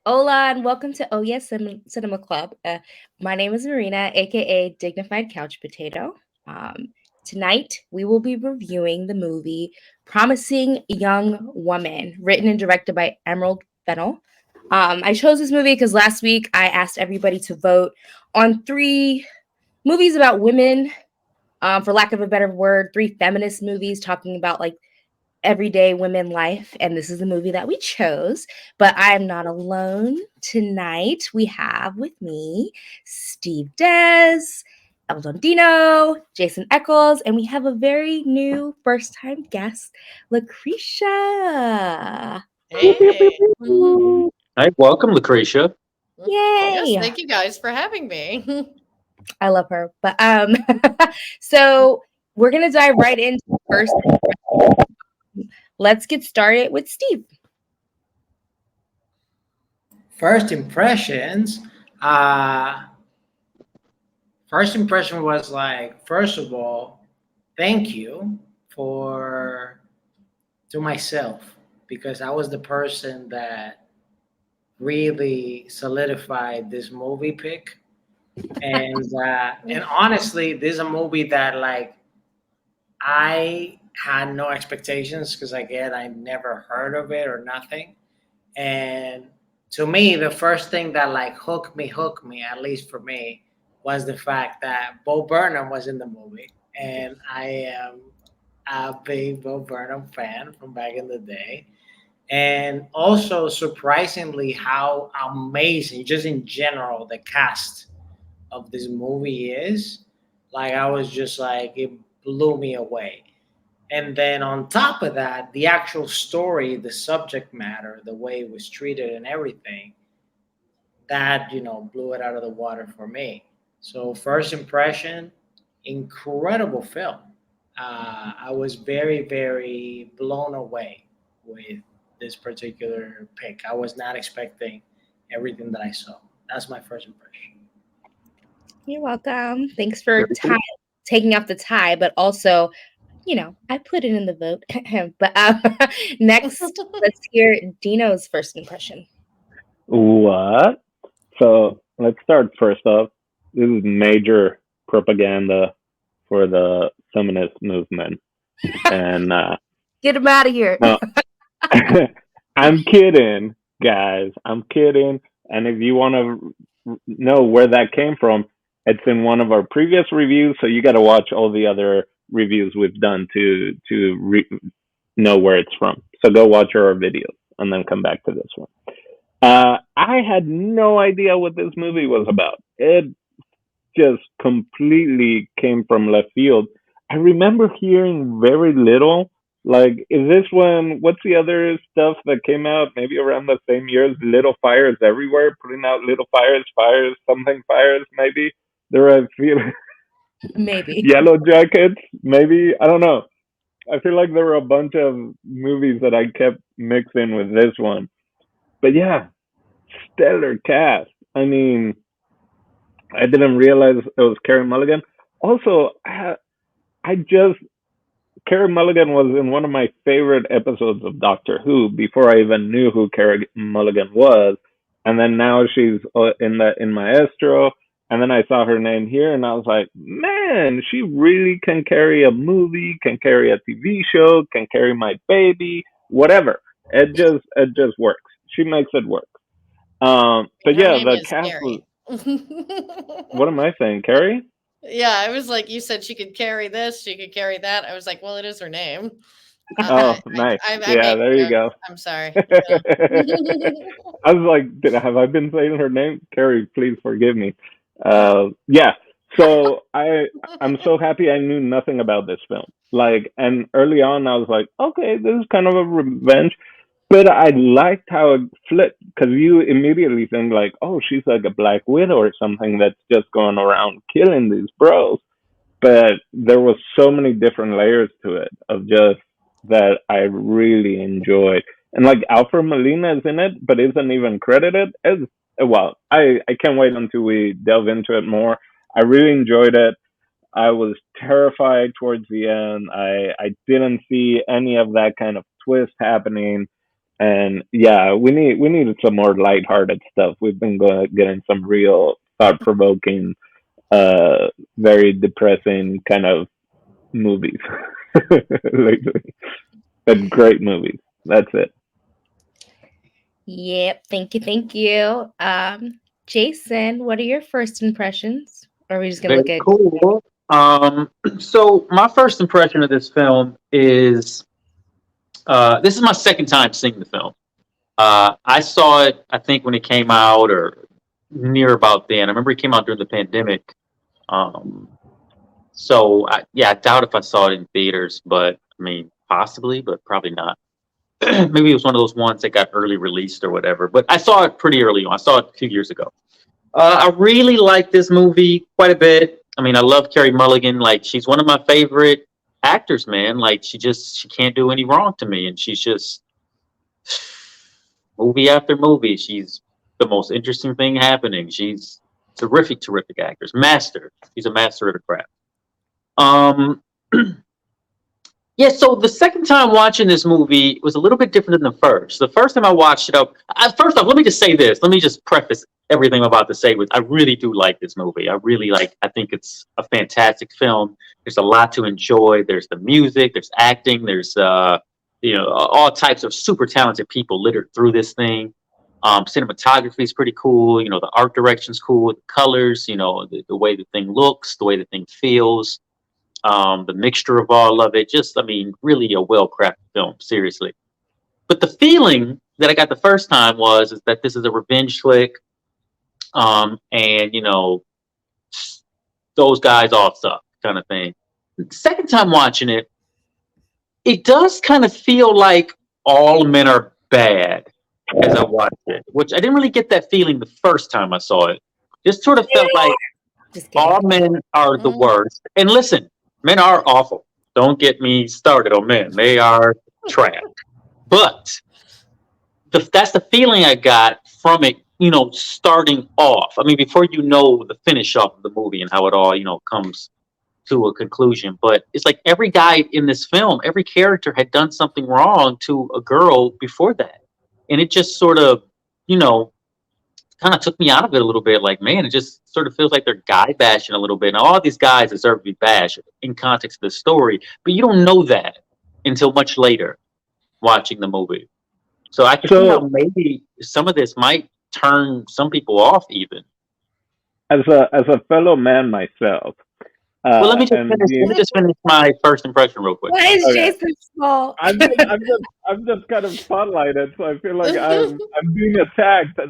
Hola and welcome to Oye Cinema Club. My name is Marina, aka Dignified Couch Potato. Um, Tonight we will be reviewing the movie Promising Young Woman, written and directed by Emerald Fennell. I chose this movie because last week I asked everybody to vote on three movies about women, for lack of a better word, three feminist movies talking about like everyday women life, and this is the movie that we chose. But I am not alone tonight. We have with me Steve Dez, Eldon Dino, Jason Eccles, and we have a very new first-time guest, Lucretia. Hey. Hi, welcome, Lucretia. Yes, Yay! thank you guys for having me. I love her. But so we're gonna dive right into the first. Let's get started with Steve. First impressions. Uh, First impression was like, first of all, thank you for to myself because I was the person that really solidified this movie pick, and honestly, this is a movie that like I had no expectations because again I never heard of it or nothing. And to me, the first thing that like hooked me, at least for me, was the fact that Bo Burnham was in the movie, and I am a big Bo Burnham fan from back in the day. And also, surprisingly, how amazing, just in general, the cast of this movie is. Like, I was just like, it blew me away. And then on top of that, the actual story, the subject matter, the way it was treated and everything, that, blew it out of the water for me. So, first impression, incredible film. I was very, very blown away with this particular pick. I was not expecting everything that I saw. That's my first impression. You're welcome. Thanks for Very cool. taking up the tie, but also, I put it in the vote. But next, let's hear Dino's first impression. What? So let's start first off. This is major propaganda for the feminist movement, and Get him out of here. no, I'm kidding, guys. I'm kidding. And if you want to know where that came from, it's in one of our previous reviews. So you got to watch all the other reviews we've done to know where it's from. So go watch our videos and then come back to this one. I had no idea what this movie was about. It just completely came from left field. I remember hearing very little. Like, is this when, what's the other stuff that came out maybe around the same year as Little Fires Everywhere, putting out Little Fires, something fires, maybe? There I feel Maybe. Yellow Jackets, maybe? I don't know. I feel like there were a bunch of movies that I kept mixing with this one. But yeah, stellar cast. I mean, I didn't realize it was Carey Mulligan. Also, I just Carey Mulligan was in one of my favorite episodes of Doctor Who before I even knew who Carey Mulligan was, and then now she's in Maestro, and then I saw her name here, and I was like, man, she really can carry a movie, can carry a TV show, can carry my baby, whatever. It just works. She makes it work. But Her yeah, name the is cast was. Carrie. What am I saying, Carrie? Yeah, I was like, you said she could carry this, she could carry that. I was like, well, it is her name. Oh, nice. I Yeah, made there you go. I'm sorry. I was like, have I been saying her name? Carrie, please forgive me. Yeah. So I'm so happy I knew nothing about this film. Like, and early on, I was like, okay, this is kind of a revenge. But I liked how it flipped because you immediately think like, oh, she's like a Black Widow or something that's just going around killing these bros. But there was so many different layers to it of just that I really enjoyed. And like Alfred Molina is in it, but isn't even credited. As well, I can't wait until we delve into it more. I really enjoyed it. I was terrified towards the end. I didn't see any of that kind of twist happening. And yeah, we needed some more lighthearted stuff. We've been getting some real thought provoking, very depressing kind of movies lately. But great movies. That's it. Yep. Thank you. Thank you. Jason, what are your first impressions? Or are we just gonna Very look at cool. So my first impression of this film is this is my second time seeing the film. I saw it, I think, when it came out or near about then. I remember it came out during the pandemic. Um, I doubt if I saw it in theaters, but I mean, possibly, but probably not. Maybe it was one of those ones that got early released or whatever. But I saw it pretty early on. I saw it 2 years ago. I really like this movie quite a bit. I mean, I love Carey Mulligan. Like, she's one of my favorite actors, man. Like, she can't do any wrong to me, and she's just movie after movie. She's the most interesting thing happening. She's terrific, terrific actress, master. She's a master of the craft. Um, Yeah, so the second time watching this movie was a little bit different than the first. The first time I watched it, first off, let me just say this. Let me just preface everything I'm about to say with I really do like this movie. I think it's a fantastic film. There's a lot to enjoy. There's the music, there's acting, there's all types of super talented people littered through this thing. Cinematography is pretty cool. The art direction's cool, the colors, the way the thing looks, the way the thing feels, the mixture of all of it. Just, I mean, really a well-crafted film, seriously. But the feeling that I got the first time is that this is a revenge flick, and those guys all suck, kind of thing. The second time watching it, it does kind of feel like all men are bad as I watched it, which I didn't really get that feeling the first time I saw it. Just sort of felt like just kidding. all men are the worst. And listen, men are awful. Don't get me started on men. They are trash. But that's the feeling I got from it, starting off. I mean, before you know the finish off of the movie and how it all, comes to a conclusion. But it's like every guy in this film, every character had done something wrong to a girl before that. And it just sort of, kind of took me out of it a little bit. Like, man, it just sort of feels like they're guy bashing a little bit. Now, all these guys deserve to be bashed in context of the story, but you don't know that until much later watching the movie. So I can see how maybe some of this might turn some people off even. As a fellow man myself. Well, let me just finish my first impression real quick. Why is Jason small? I'm just kind of spotlighted, so I feel like I'm being attacked as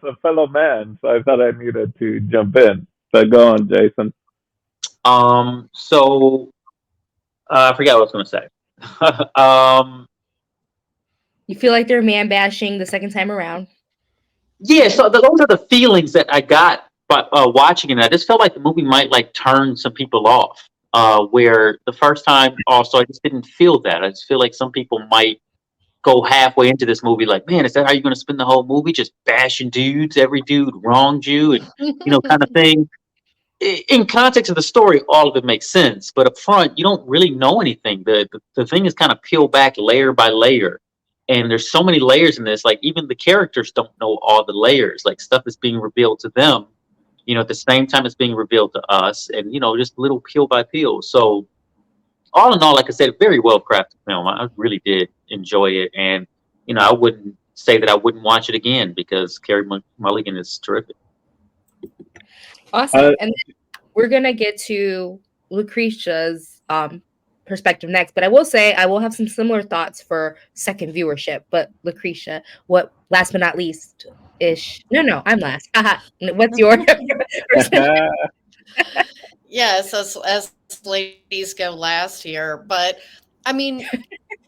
a fellow man. So I thought I needed to jump in. So go on, Jason. So I forgot what I was going to say. You feel like they're man bashing the second time around? Yeah. So those are the feelings that I got. But watching it, I just felt like the movie might turn some people off. Where the first time, also, I just didn't feel that. I just feel like some people might go halfway into this movie like, man, is that how you're going to spend the whole movie? Just bashing dudes, every dude wronged you, and kind of thing. In context of the story, all of it makes sense. But up front, you don't really know anything. The thing is kind of peeled back layer by layer. And there's so many layers in this. Like, even the characters don't know all the layers. Like, stuff is being revealed to them, at the same time it's being revealed to us, and just little peel by peel. So all in all, like I said, very well crafted film. I really did enjoy it, and I wouldn't say that I wouldn't watch it again because Carey Mulligan is terrific. Awesome. And then we're gonna get to Lucretia's perspective next, but I will say I will have some similar thoughts for second viewership. But Lucretia, what last but not least ish? No, I'm last. What's your? Yes, as ladies go last here, but I mean,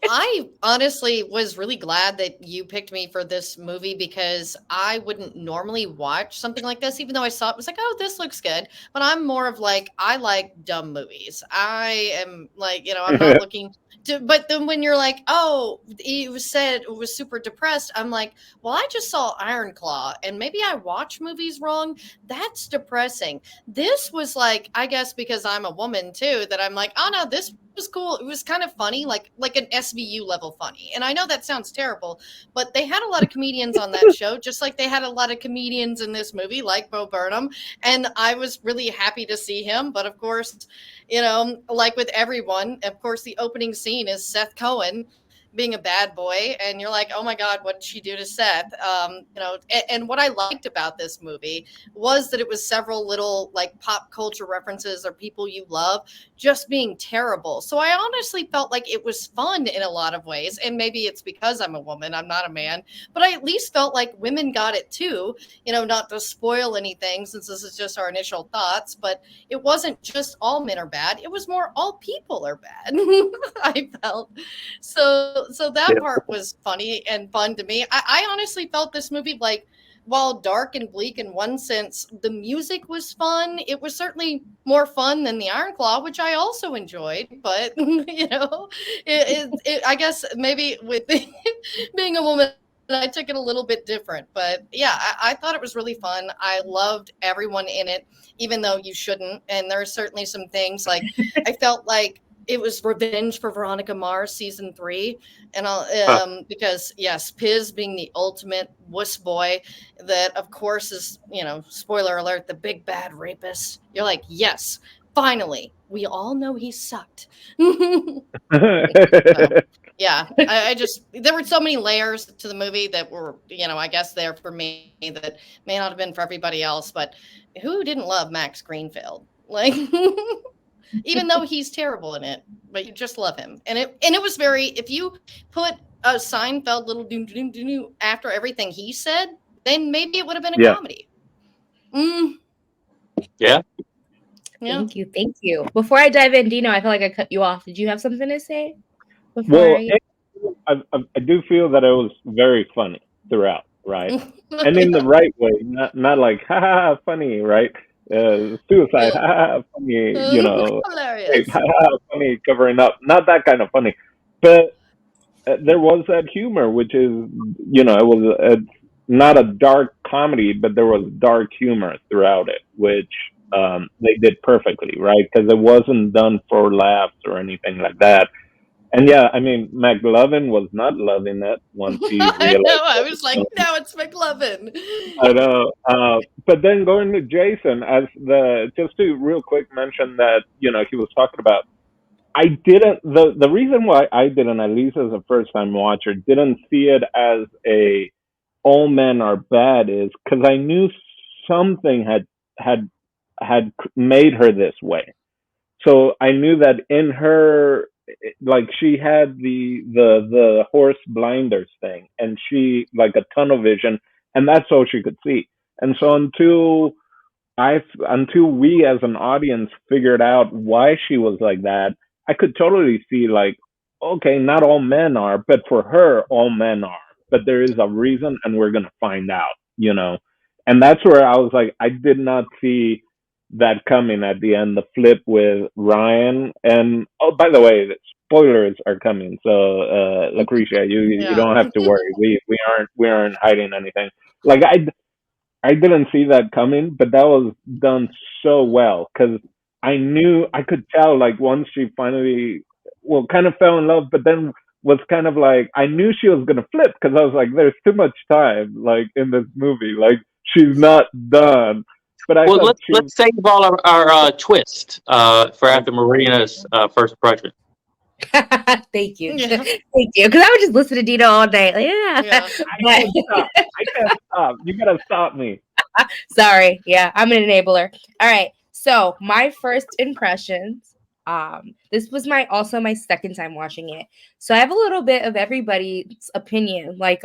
I honestly was really glad that you picked me for this movie because I wouldn't normally watch something like this, even though I saw it was like, oh, this looks good. But I'm more of like, I like dumb movies. I am like, I'm not looking But then when you're like, oh, he was said it was super depressed, I'm like, well, I just saw Iron Claw, and maybe I watch movies wrong. That's depressing. This was like, I guess because I'm a woman too, that I'm like, oh no, this was cool. It was kind of funny, like an SVU level funny. And I know that sounds terrible, but they had a lot of comedians on that show, just like they had a lot of comedians in this movie, like Bo Burnham. And I was really happy to see him. But of course, like with everyone, of course, the opening scene is Seth Cohen being a bad boy, and you're like, oh my God, what did she do to Seth? And what I liked about this movie was that it was several little like pop culture references or people you love just being terrible. So I honestly felt like it was fun in a lot of ways. And maybe it's because I'm a woman, I'm not a man, but I at least felt like women got it too, not to spoil anything since this is just our initial thoughts, but it wasn't just all men are bad. It was more all people are bad. I felt so that Yeah. part was funny and fun to me. I honestly felt this movie like, while dark and bleak in one sense, the music was fun. It was certainly more fun than the Iron Claw, which I also enjoyed. But I guess maybe with being a woman, I took it a little bit different. But yeah, I thought it was really fun. I loved everyone in it, even though you shouldn't. And there are certainly some things like I felt like it was revenge for Veronica Mars season 3, and because yes, Piz being the ultimate wuss boy, that of course is spoiler alert, the big bad rapist. You're like, yes, finally, we all know he sucked. So yeah, I just there were so many layers to the movie that were I guess there for me that may not have been for everybody else, but who didn't love Max Greenfield? Like even though he's terrible in it, but you just love him. And it was very, if you put a Seinfeld little doom doom doom after everything he said, then maybe it would have been a Yeah. comedy. Mm, Yeah. yeah. Thank you. Thank you. Before I dive in, Dino, I feel like I cut you off. Did you have something to say before Well, I? I do feel that it was very funny throughout, right? And in the Yeah. right way, not like ha ha ha, funny, right? Suicide, ha ha ha, funny, rape, Hilarious. ha ha ha, funny, covering up, not that kind of funny, but there was that humor, which is it was not a dark comedy, but there was dark humor throughout it, which they did perfectly, right? Because it wasn't done for laughs or anything like that. And yeah, I mean, McLovin was not loving it once he I know. realized I what was was like, going on. now it's McLovin. I know. But then going to Jason, just to real quick mention that, he was talking about, I didn't, the reason why I didn't, at least as a first time watcher, didn't see it as a all men are bad is because I knew something had, had made her this way. So I knew that in her, like she had the horse blinders thing, and she like a tunnel vision, and that's all she could see. And so until we as an audience figured out why she was like that, I could totally see like, okay, not all men are, but for her, all men are. But there is a reason, and we're gonna find out. And that's where I was like, I did not see that coming at the end, the flip with Ryan. And oh, by the way, the spoilers are coming, so Lucretia, you Yeah. don't have to worry. We aren't hiding anything. Like I didn't see that coming, but that was done so well because I could tell like once she finally, well, kind of fell in love, but then was kind of like I knew she was gonna flip because I was like, there's too much time like in this movie, like she's not done. But I Well, thought let's she was let's save all our twist for after Marina's first impression. Thank you. Yeah. Thank you. Because I would just listen to Dino all day. Like, yeah. Yeah. I But can't stop. I can't stop. You gotta stop me. sorry. Yeah, I'm an enabler. All right. So my first impressions. This was my second time watching it. So I have a little bit of everybody's opinion. Like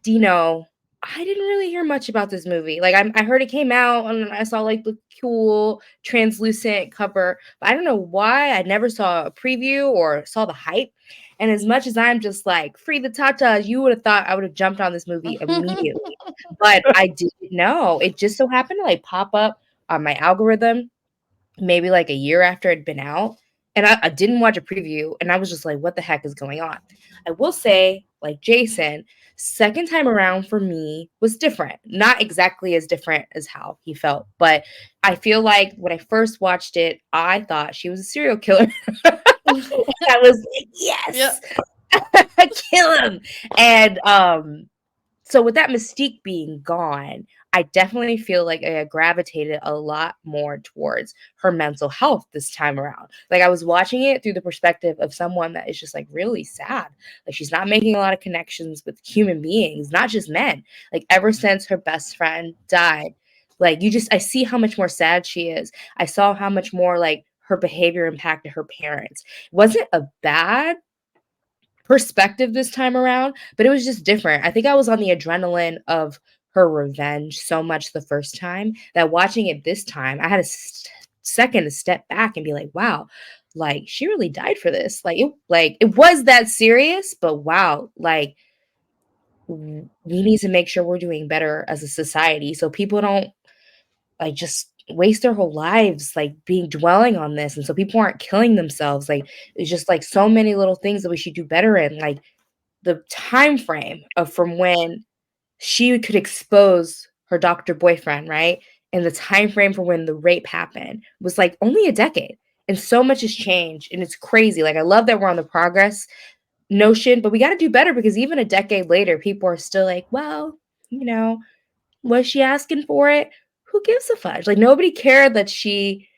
Dino, I didn't really hear much about this movie. Like I heard it came out and I saw like the cool translucent cover, but I don't know why I never saw a preview or saw the hype. And as much as I'm just like free the tatas, you would have thought I would have jumped on this movie immediately. But I didn't know. It just so happened to like pop up on my algorithm maybe like a year after it'd been out. and I didn't watch a preview, and I was just like, what the heck is going on? I will say, like Jason, second time around for me was different. Not exactly as different as how he felt, but I feel like when I first watched it, I thought she was a serial killer. I was like, Yeah. yes, kill him. And so with that mystique being gone, I definitely feel like I gravitated a lot more towards her mental health this time around. Like I was watching it through the perspective of someone that is just like really sad. Like she's not making a lot of connections with human beings, not just men. Like ever since her best friend died, like I see how much more sad she is. I saw how much more like her behavior impacted her parents. It wasn't a bad perspective this time around, but it was just different. I think I was on the adrenaline of her revenge so much the first time that watching it this time, I had a second to step back and be like, wow, like she really died for this. Like it was that serious, but wow, like we need to make sure we're doing better as a society so people don't like just waste their whole lives like being dwelling on this, and so people aren't killing themselves. Like it's just like so many little things that we should do better in, like the time frame of from when she could expose her doctor boyfriend, right? And the time frame for when the rape happened was like only a decade. And so much has changed and it's crazy. Like I love that we're on the progress notion, but we got to do better because even a decade later people are still like, well, you know, was she asking for it? Who gives a fudge? Like nobody cared that she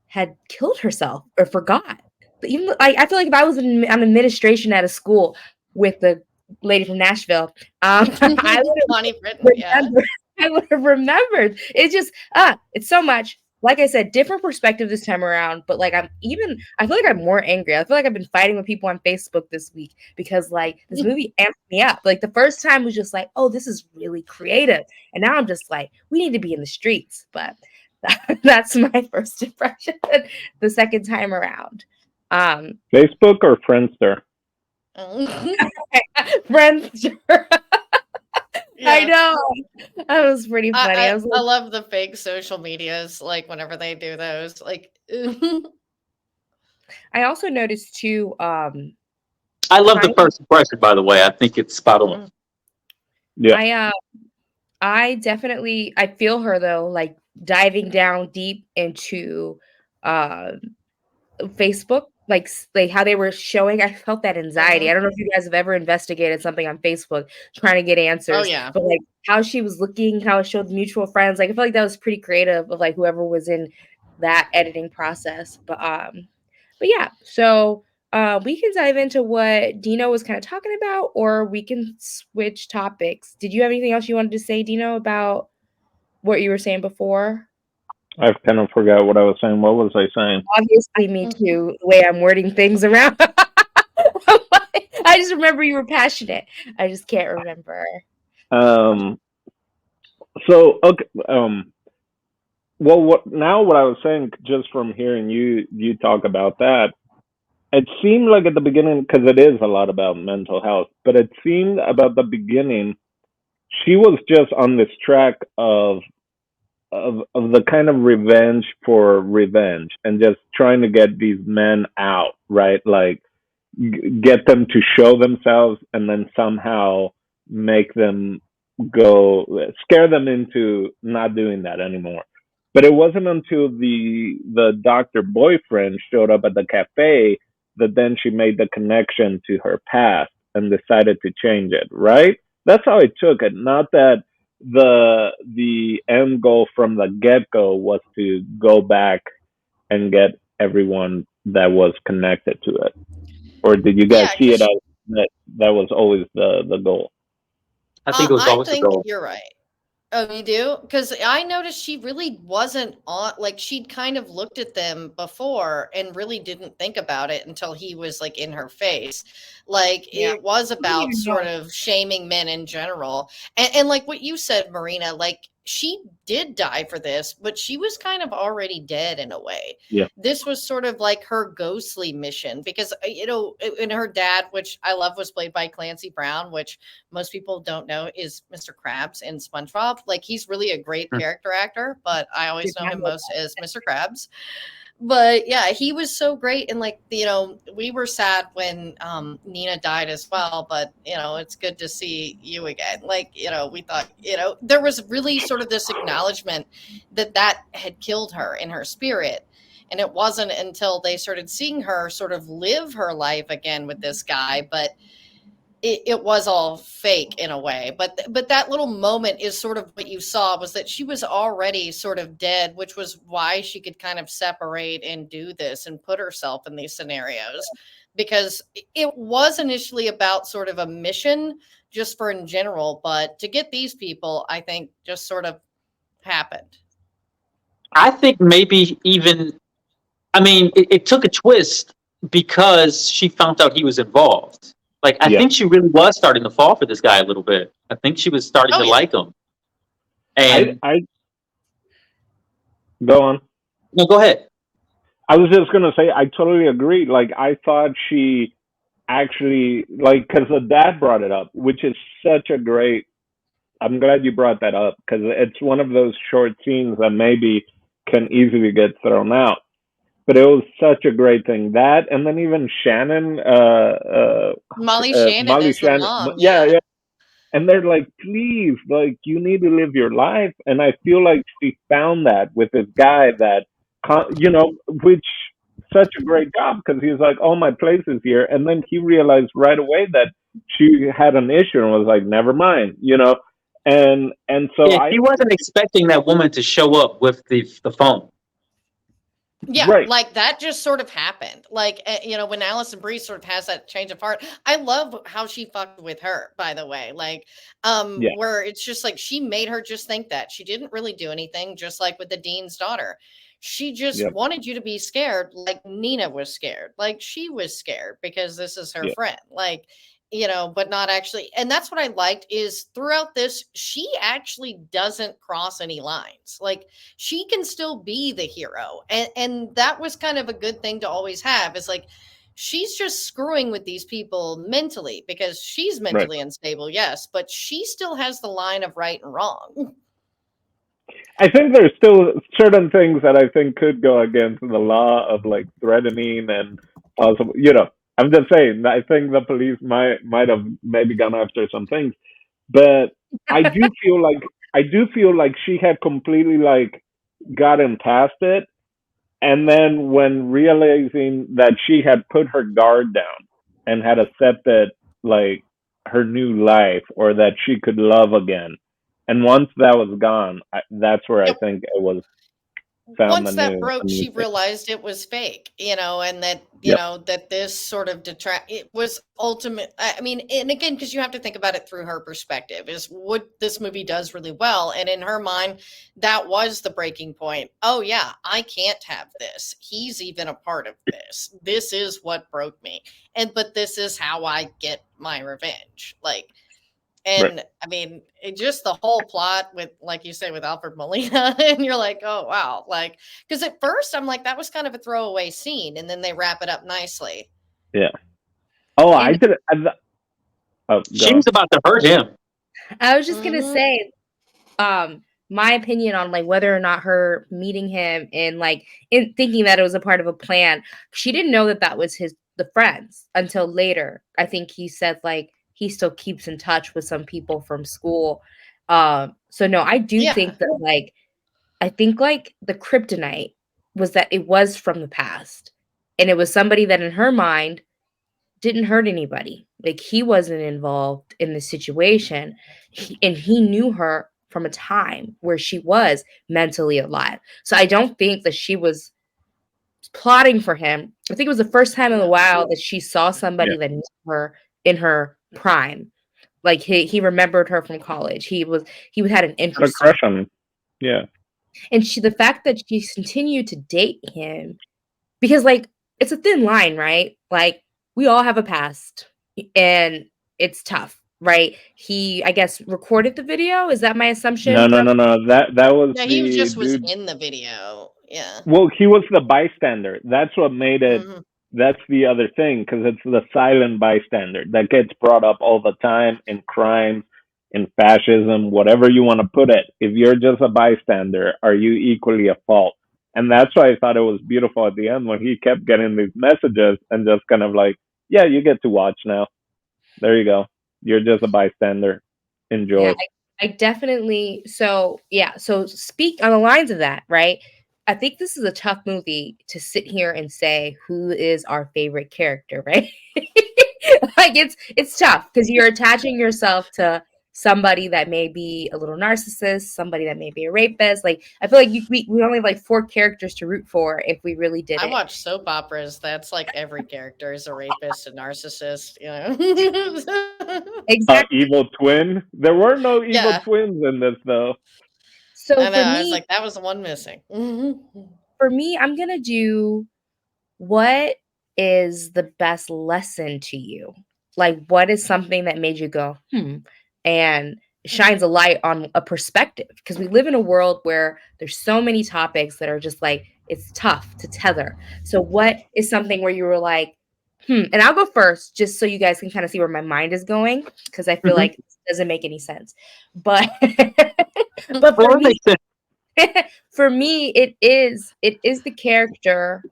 had killed herself or forgot. But even I feel like if I was on administration at a school with the lady from Nashville, I would Bonnie Britton, have yeah. remembered. I would have remembered. It's just it's so much. Like I said, different perspective this time around. But like I feel like I'm more angry. I feel like I've been fighting with people on Facebook this week because like this movie amped me up. Like the first time was just like, oh, this is really creative, and now I'm just like, we need to be in the streets. But that's my first impression the second time around. Facebook or Friendster? Friends. I Yeah. know. That was pretty funny. I was I like, love the fake social medias, like whenever they do those. Like I also noticed too, I love the kind first impression, by the way. I think it's spot on. Yeah. I definitely I feel her though, like diving down deep into um Facebook, like how they were showing, I felt that anxiety. I Mhm. don't know if you guys have ever investigated something on Facebook trying to get Oh answers, yeah. but like how she was looking, how it showed mutual friends, like I feel like that was pretty creative of like whoever was in that editing process. But yeah, so we can dive into what Dino was kind of talking about, or we can switch topics. Did you have anything else you wanted to say, Dino, about what you were saying before? I've kind of forgot what I was saying. What was I saying? Obviously, me too, the way I'm wording things around. I just remember you were passionate. I just can't remember. Um. So okay. Well, what I was saying, just from hearing you talk about that, it seemed like at the beginning, because it is a lot about mental health, but it seemed about the beginning she was just on this track of the kind of revenge for revenge and just trying to get these men out, right? Like get them to show themselves and then somehow make them go scare them into not doing that anymore. But it wasn't until the doctor boyfriend showed up at the cafe that then she made the connection to her past and decided to change it, right? That's how I took it. Not that the end goal from the get go was to go back and get everyone that was connected to it. Or did you guys Yeah, see it because as that was always the goal? I think it was I always the think goal. you're right. Oh, you do? Because I noticed she really wasn't on, like, she'd kind of looked at them before and really didn't think about it until he was like in her face. Like, Yeah. it was I don't about even sort know. of shaming men in general. And like what you said, Marina, like, she did die for this, but she was kind of already dead in a way. Yeah. This was sort of like her ghostly mission because, in her dad, which I love, was played by Clancy Brown, which most people don't know is Mr. Krabs in SpongeBob. Like he's really a great Hmm. character actor, but I always Did know not him know most as Mr. Krabs. But yeah, he was so great. And like, we were sad when Nina died as well, but it's good to see you again. Like, we thought, there was really sort of this acknowledgement that had killed her in her spirit. And it wasn't until they started seeing her sort of live her life again with this guy, but it was all fake in a way. But that little moment is sort of what you saw, was that she was already sort of dead, which was why she could kind of separate and do this and put herself in these scenarios, because it was initially about sort of a mission just for in general, but to get these people, I think, just sort of happened. I think maybe even, I mean, it took a twist because she found out he was involved. Like, I Yeah. think she really was starting to fall for this guy a little bit. I think she was starting Oh, to yeah. like him. And I go on. no, go ahead. I was just gonna say I totally agree. Like I thought she actually like because the dad brought it up, which is such a great. I'm glad you brought that up because it's one of those short scenes that maybe can easily get thrown out. But it was such a great thing, that, and then even Shannon, Molly Shannon Molly is the Shannon, mom. yeah, Yeah. yeah, and they're like, please, like you need to live your life, and I feel like she found that with this guy that, which such a great job because he's like, oh, my place is here, and then he realized right away that she had an issue and was like, never mind, and so Yeah, I she wasn't expecting that woman to show up with the phone. Yeah, right, like that just sort of happened. Like, when Allison Brie sort of has that change of heart. I love how she fucked with her, by the way. Like, yeah, where it's just like she made her just think that she didn't really do anything, just like with the dean's daughter. She just yeah, wanted you to be scared, like Nina was scared, like she was scared because this is her yeah, friend. Like, but not actually. And that's what I liked is throughout this, she actually doesn't cross any lines. Like, she can still be the hero, and that was kind of a good thing to always have, is like she's just screwing with these people mentally because she's right. mentally unstable, yes, but she still has the line of right and wrong. I think there's still certain things that I think could go against the law of like threatening and possible. I'm just saying. I think the police might have maybe gone after some things, but I do feel like she had completely like gotten past it, and then when realizing that she had put her guard down and had accepted like her new life or that she could love again, and once that was gone, that's where I Yep. think it was found Once that broke, a new she thing. realized it was fake, and that, Yep. that this sort of it was ultimate. I mean, and again, because you have to think about it through her perspective, is what this movie does really well. And in her mind, that was the breaking point. Oh, yeah, I can't have this. He's even a part of this. This is what broke me. But this is how I get my revenge. Like, Right. and I mean, just the whole plot with, like you say, with Alfred Molina, and you're like, oh, wow. Like, because at first I'm like, that was kind of a throwaway scene, and then they wrap it up nicely. Yeah. Oh, I And did. Oh, go She on. was about to hurt him. I was just gonna Mhm. say, my opinion on like whether or not her meeting him and like in thinking that it was a part of a plan. She didn't know that that was the friends until later. I think he said like he still keeps in touch with some people from school. So no, I do Yeah. think that like I think like the kryptonite was that it was from the past, and it was somebody that in her mind didn't hurt anybody. Like he wasn't involved in the situation. And he knew her from a time where she was mentally alive. So I don't think that she was plotting for him. I think it was the first time in a No. while that she saw Yeah. somebody that knew her in her prime. Like he remembered her from college. He had an Had a interest in her. crush on him. Yeah. And the fact that she continued to date him, because like it's a thin line, right? Like we all have a past and it's tough, right? He, I guess, recorded the video. Is that my assumption No, no, from no, no. That was Yeah, he the just was dude. in the video. Yeah. Well, he was the bystander. That's what made it. Hmm. That's the other thing because it's the silent bystander that gets brought up all the time in crimes, in fascism, whatever you want to put it. If you're just a bystander, are you equally at fault? And that's why I thought it was beautiful at the end when he kept getting these messages and just kind of like, yeah, you get to watch now. There you go. You're just a bystander. Yeah, Enjoy. I definitely so yeah, so speak on the lines of that, right? I think this is a tough movie to sit here and say who is our favorite character, right? Like it's tough because you're attaching yourself to somebody that may be a little narcissist, somebody that may be a rapist. Like I feel like we only have like four characters to root for if we really did I it. watch soap operas. That's like every character is a rapist, a narcissist, you know. Exactly. Evil twin. There were no evil Yeah, twins in this though. So I know. I was like, that was the one missing. for me, I'm gonna do what is the best lesson to you? Like, what is something that made you go, hmm, and shines a light on a perspective? Because we live in a world where there's so many topics that are just like, it's tough to tether. So, what is something where you were like, and I'll go first just so you guys can kind of see where my mind is going because I feel Mm-hmm. like it doesn't make any sense. But, but for Well, that me, makes sense. for me, it is the character.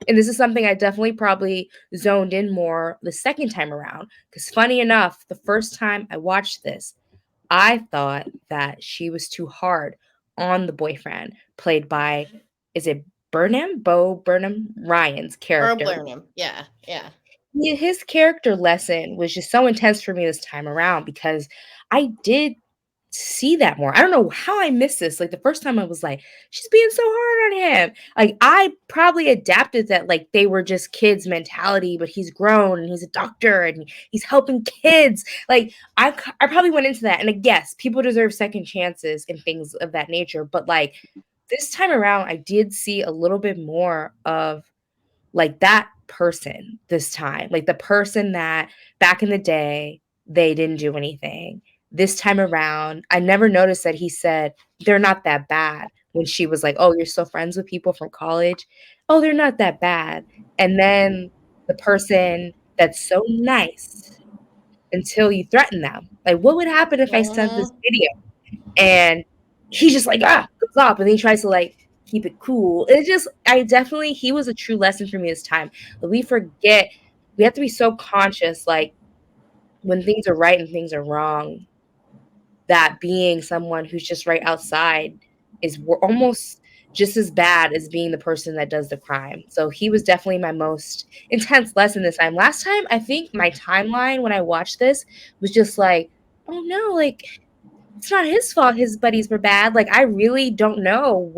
And this is something I definitely probably zoned in more the second time around. Because funny enough, the first time I watched this, I thought that she was too hard on the boyfriend, played by, is it Burnham? Bo Burnham Ryan's Bro character. Burnham. Yeah, yeah. His character lesson was just so intense for me this time around because I did see that more. I don't know how I missed this. Like the first time I was like, she's being so hard on him. Like I probably adapted that like they were just kids mentality, but he's grown and he's a doctor and he's helping kids. Like I probably went into that and I guess people deserve second chances and things of that nature, but like this time around I did see a little bit more of like that person this time, like the person that back in the day they didn't do anything. This time around, I never noticed that he said they're not that bad when she was like, "Oh, you're still friends with people from college? Oh, they're not that bad." And then the person that's so nice until you threaten them. Like, what would happen if I sent this Hmm. video and he's just like, goes off, and then he tries to like keep it cool. It's just, I definitely, he was a true lesson for me this time. But we forget, we have to be so conscious, like when things are right and things are wrong, that being someone who's just right outside is almost just as bad as being the person that does the crime. So he was definitely my most intense lesson this time. Last time, I think my timeline when I watched this was just like, oh no, like it's not his fault his buddies were bad. Like I really don't know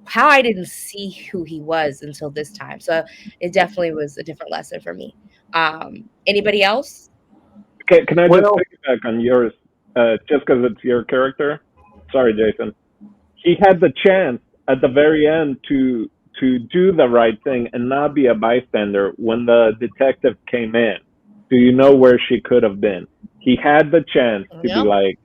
how I didn't see who he was until this time. So it definitely was a different lesson for me. Anybody else? Can I just Well, piggyback on yours? Just because it's your character. Sorry, Jason. He had the chance at the very end to do the right thing and not be a bystander when the detective came in. Do you know where she could have been? He had the chance to be Yep. like,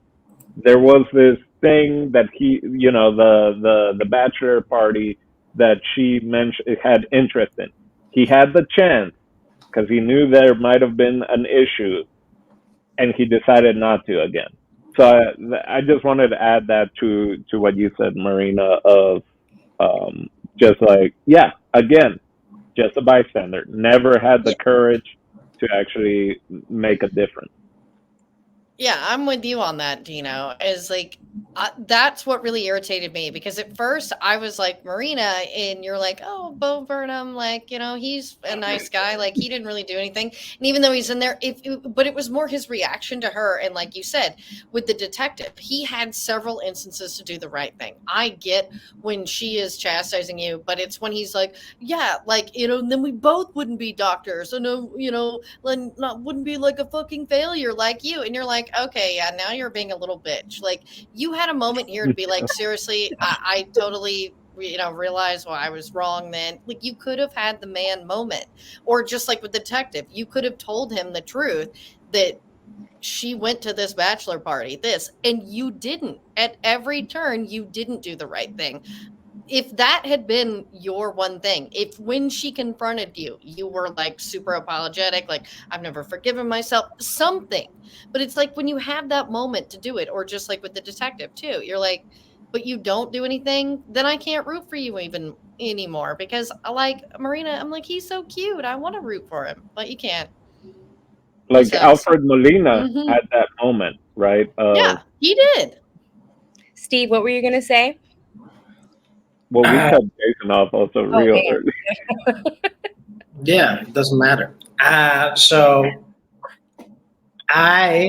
there was this thing that he, the bachelor party that she mentioned had interest in. He had the chance because he knew there might have been an issue, and he decided not to again. So I just wanted to add that to what you said, Marina, of just like, yeah, again, just a bystander, never had the courage to actually make a difference. Yeah, I'm with you on that, Dino. Is like that's what really irritated me because at first I was like Marina, and you're like, oh, Bo Burnham, like he's a nice guy, like he didn't really do anything, and even though he's in there, but it was more his reaction to her, and like you said, with the detective, he had several instances to do the right thing. I get when she is chastising you, but it's when he's like, yeah, like then we both wouldn't be doctors, and not wouldn't be like a fucking failure like you, and you're like, okay, yeah, now you're being a little bitch. Like you had a moment here to be like, seriously, I totally realize why I was wrong then. Like you could have had the man moment, or just like with the detective, you could have told him the truth that she went to this bachelor party, and you didn't. At every turn, you didn't do the right thing. If that had been your one thing, if when she confronted you, you were like super apologetic, like I've never forgiven myself, something. But it's like when you have that moment to do it, or just like with the detective too, you're like, but you don't do anything, then I can't root for you even anymore because I like Marina. I'm like, he's so cute. I want to root for him, but you can't. He Like sucks. Alfred Molina Hmm. at that moment, right? Yeah, he did. Steve, what were you gonna say? Well, we cut Jason off also Oh real man. early. Yeah, it doesn't matter. So I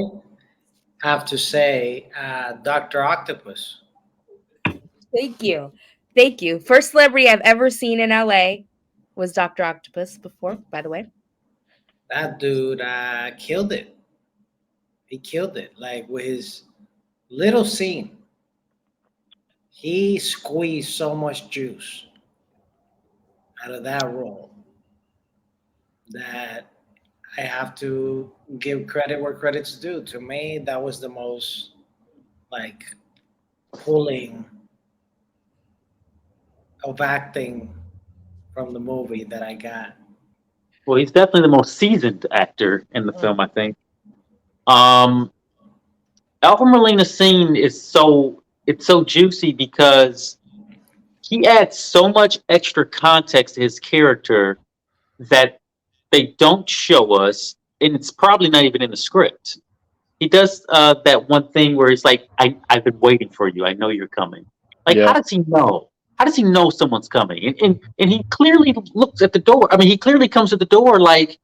have to say, Doctor Octopus. Thank you. Thank you. First celebrity I've ever seen in LA was Dr. Octopus before, by the way. That dude killed it. He killed it. Like with his little scene, he squeezed so much juice out of that role that I have to give credit where credit's due. To me, that was the most like pulling of acting from the movie that I got. Well, he's definitely the most seasoned actor in the film, I think. Um, Alfred Molina's scene is so juicy because he adds so much extra context to his character that they don't show us, and it's probably not even in the script. He does that one thing where he's like, I've been waiting for you. I know you're coming. Like, how Yeah. does he know? How does he know someone's coming? And he clearly looks at the door. I mean, he clearly comes to the door like,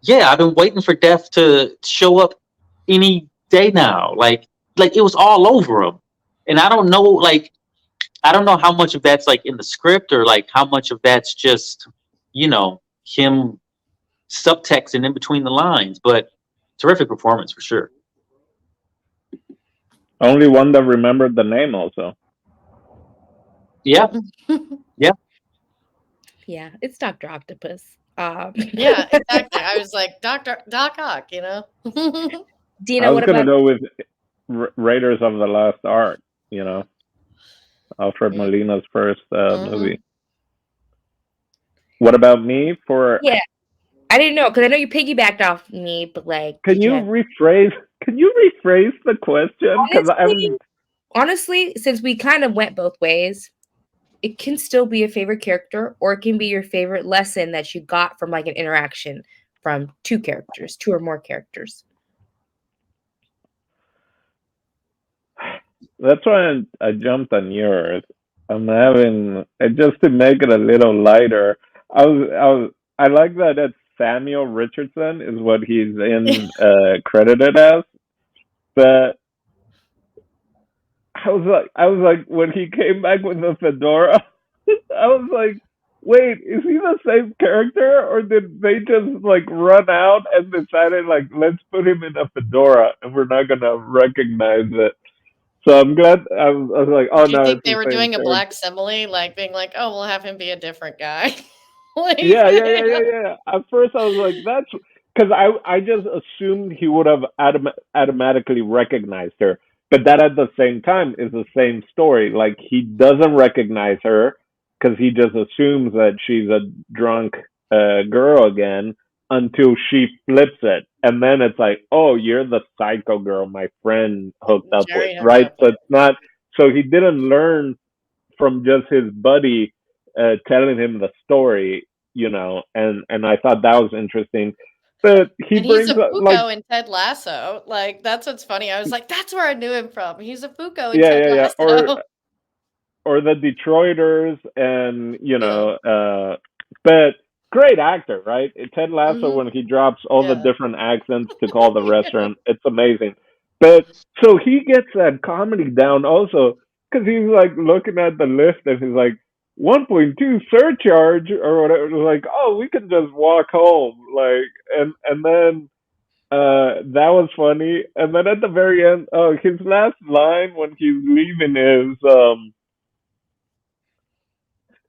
yeah, I've been waiting for death to show up any day now. Like it was all over him. And I don't know how much of that's like in the script or like how much of that's just, him subtexting in between the lines, but terrific performance for sure. Only one that remembered the name also. Yeah. Yeah. Yeah, it's Dr. Octopus. Yeah, exactly. I was like, Doc Ock, Dina, I was what gonna about go with Raiders of the Lost Ark. Alfred Molina's first movie. What about me? Yeah, I didn't know because I know you piggybacked off me, but like, Can did you you have rephrase? Can you rephrase the question? Because honestly, since we kind of went both ways, it can still be a favorite character or it can be your favorite lesson that you got from like an interaction from two or more characters. that's why I jumped on yours. I'm having just to make it a little lighter. I like that it's Samuel Richardson is what he's in credited as, but I was like when he came back with the fedora, I was like, wait, is he the same character or did they just like run out and decided like let's put him in a fedora and we're not gonna recognize it? So I'm glad I was like, oh Do you no, think it's they the were same doing a character. black simile, like being like, "Oh, we'll have him be a different guy"? Like, Yeah. At first, I was like, that's because I just assumed he would have automatically recognized her, but that at the same time is the same story. Like he doesn't recognize her because he just assumes that she's a drunk girl again until she flips it, and then it's like, oh, you're the psycho girl my friend hooked up with, Jerry hooked right? up So with. it's not. So he didn't learn from just his buddy telling him the story, and I thought that was interesting. But he And he's brings a up like, Fuko in Ted Lasso. Like, that's what's funny. I was like, that's where I knew him from. He's a Fuko in Ted yeah, Lasso. or the Detroiters, and Yeah. but great actor, right? Ted Lasso Hmm. when he drops all the Yeah. different accents to call the restaurant, it's amazing. But so he gets that comedy down also because he's like looking at the list and he's like 1.2 surcharge or whatever. Like, oh, we can just walk home, like, and then that was funny. And then at the very end, oh, his last line when he's leaving is,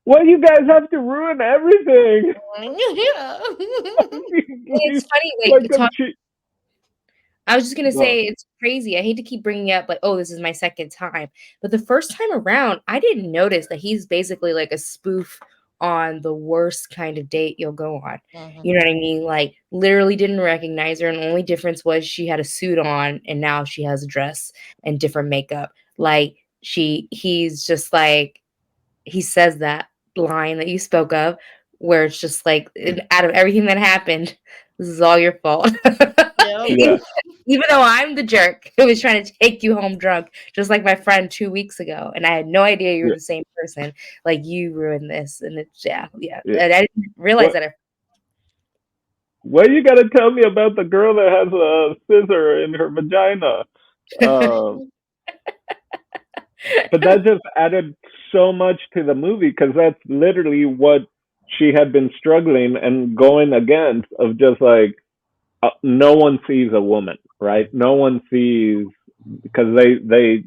"Why you guys have to ruin everything?" Yeah. It's funny, like a like cheat. I was just gonna No. say it's crazy. I hate to keep bringing up like, oh, this is my second time, but the first time around, I didn't notice that he's basically like a spoof on the worst kind of date you'll go on. Mhm. You know what I mean? Like, literally didn't recognize her, and the only difference was she had a suit on, and now she has a dress and different makeup. Like, he's just like, he says that line that you spoke of, where it's just like, out of everything that happened, this is all your fault. Yep. Yeah. Even though I'm the jerk who was trying to take you home drunk, just like my friend 2 weeks ago, and I had no idea you were Yeah. the same person. Like, you ruined this, and it's yeah. Yeah. And I didn't realize What? that. What you gotta tell me about the girl that has a scissor in her vagina? Um, but that just added so much to the movie because that's literally what she had been struggling and going against, of just like, no one sees a woman, right? No one sees, because they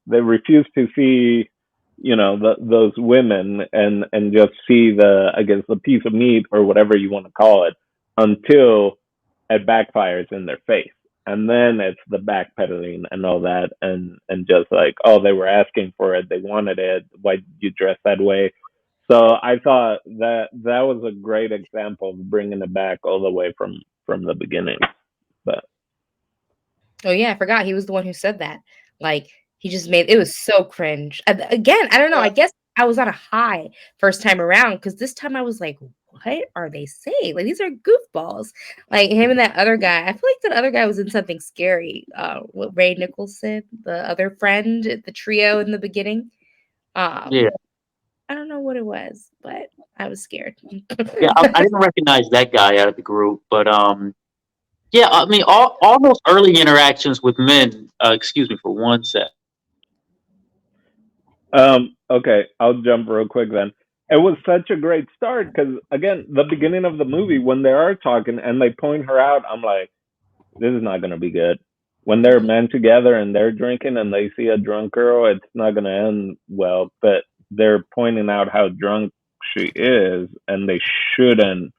refuse to see, those women, and just see the, I guess, the piece of meat or whatever you want to call it, until it backfires in their face. And then it's the backpedaling and all that, and just like, oh, they were asking for it, they wanted it, why did you dress that way? So I thought that was a great example of bringing it back all the way from the beginning. But Oh yeah, I forgot he was the one who said that. Like, he just made it was so cringe. Again, I don't know. I guess I was on a high first time around, because this time I was like, what are they saying? Like, these are goofballs. Like, him and that other guy. I feel like that other guy was in something scary. What, Ray Nicholson, the other friend, the trio in the beginning. Yeah. I don't know what it was, but I was scared. Yeah, I didn't recognize that guy out of the group, but yeah, I mean, all those early interactions with men. Excuse me for one sec. okay, I'll jump real quick then. It was such a great start because, again, the beginning of the movie, when they are talking and they point her out, I'm like, this is not gonna be good. When they're men together and they're drinking and they see a drunk girl, it's not gonna end well. But they're pointing out how drunk she is, and they shouldn't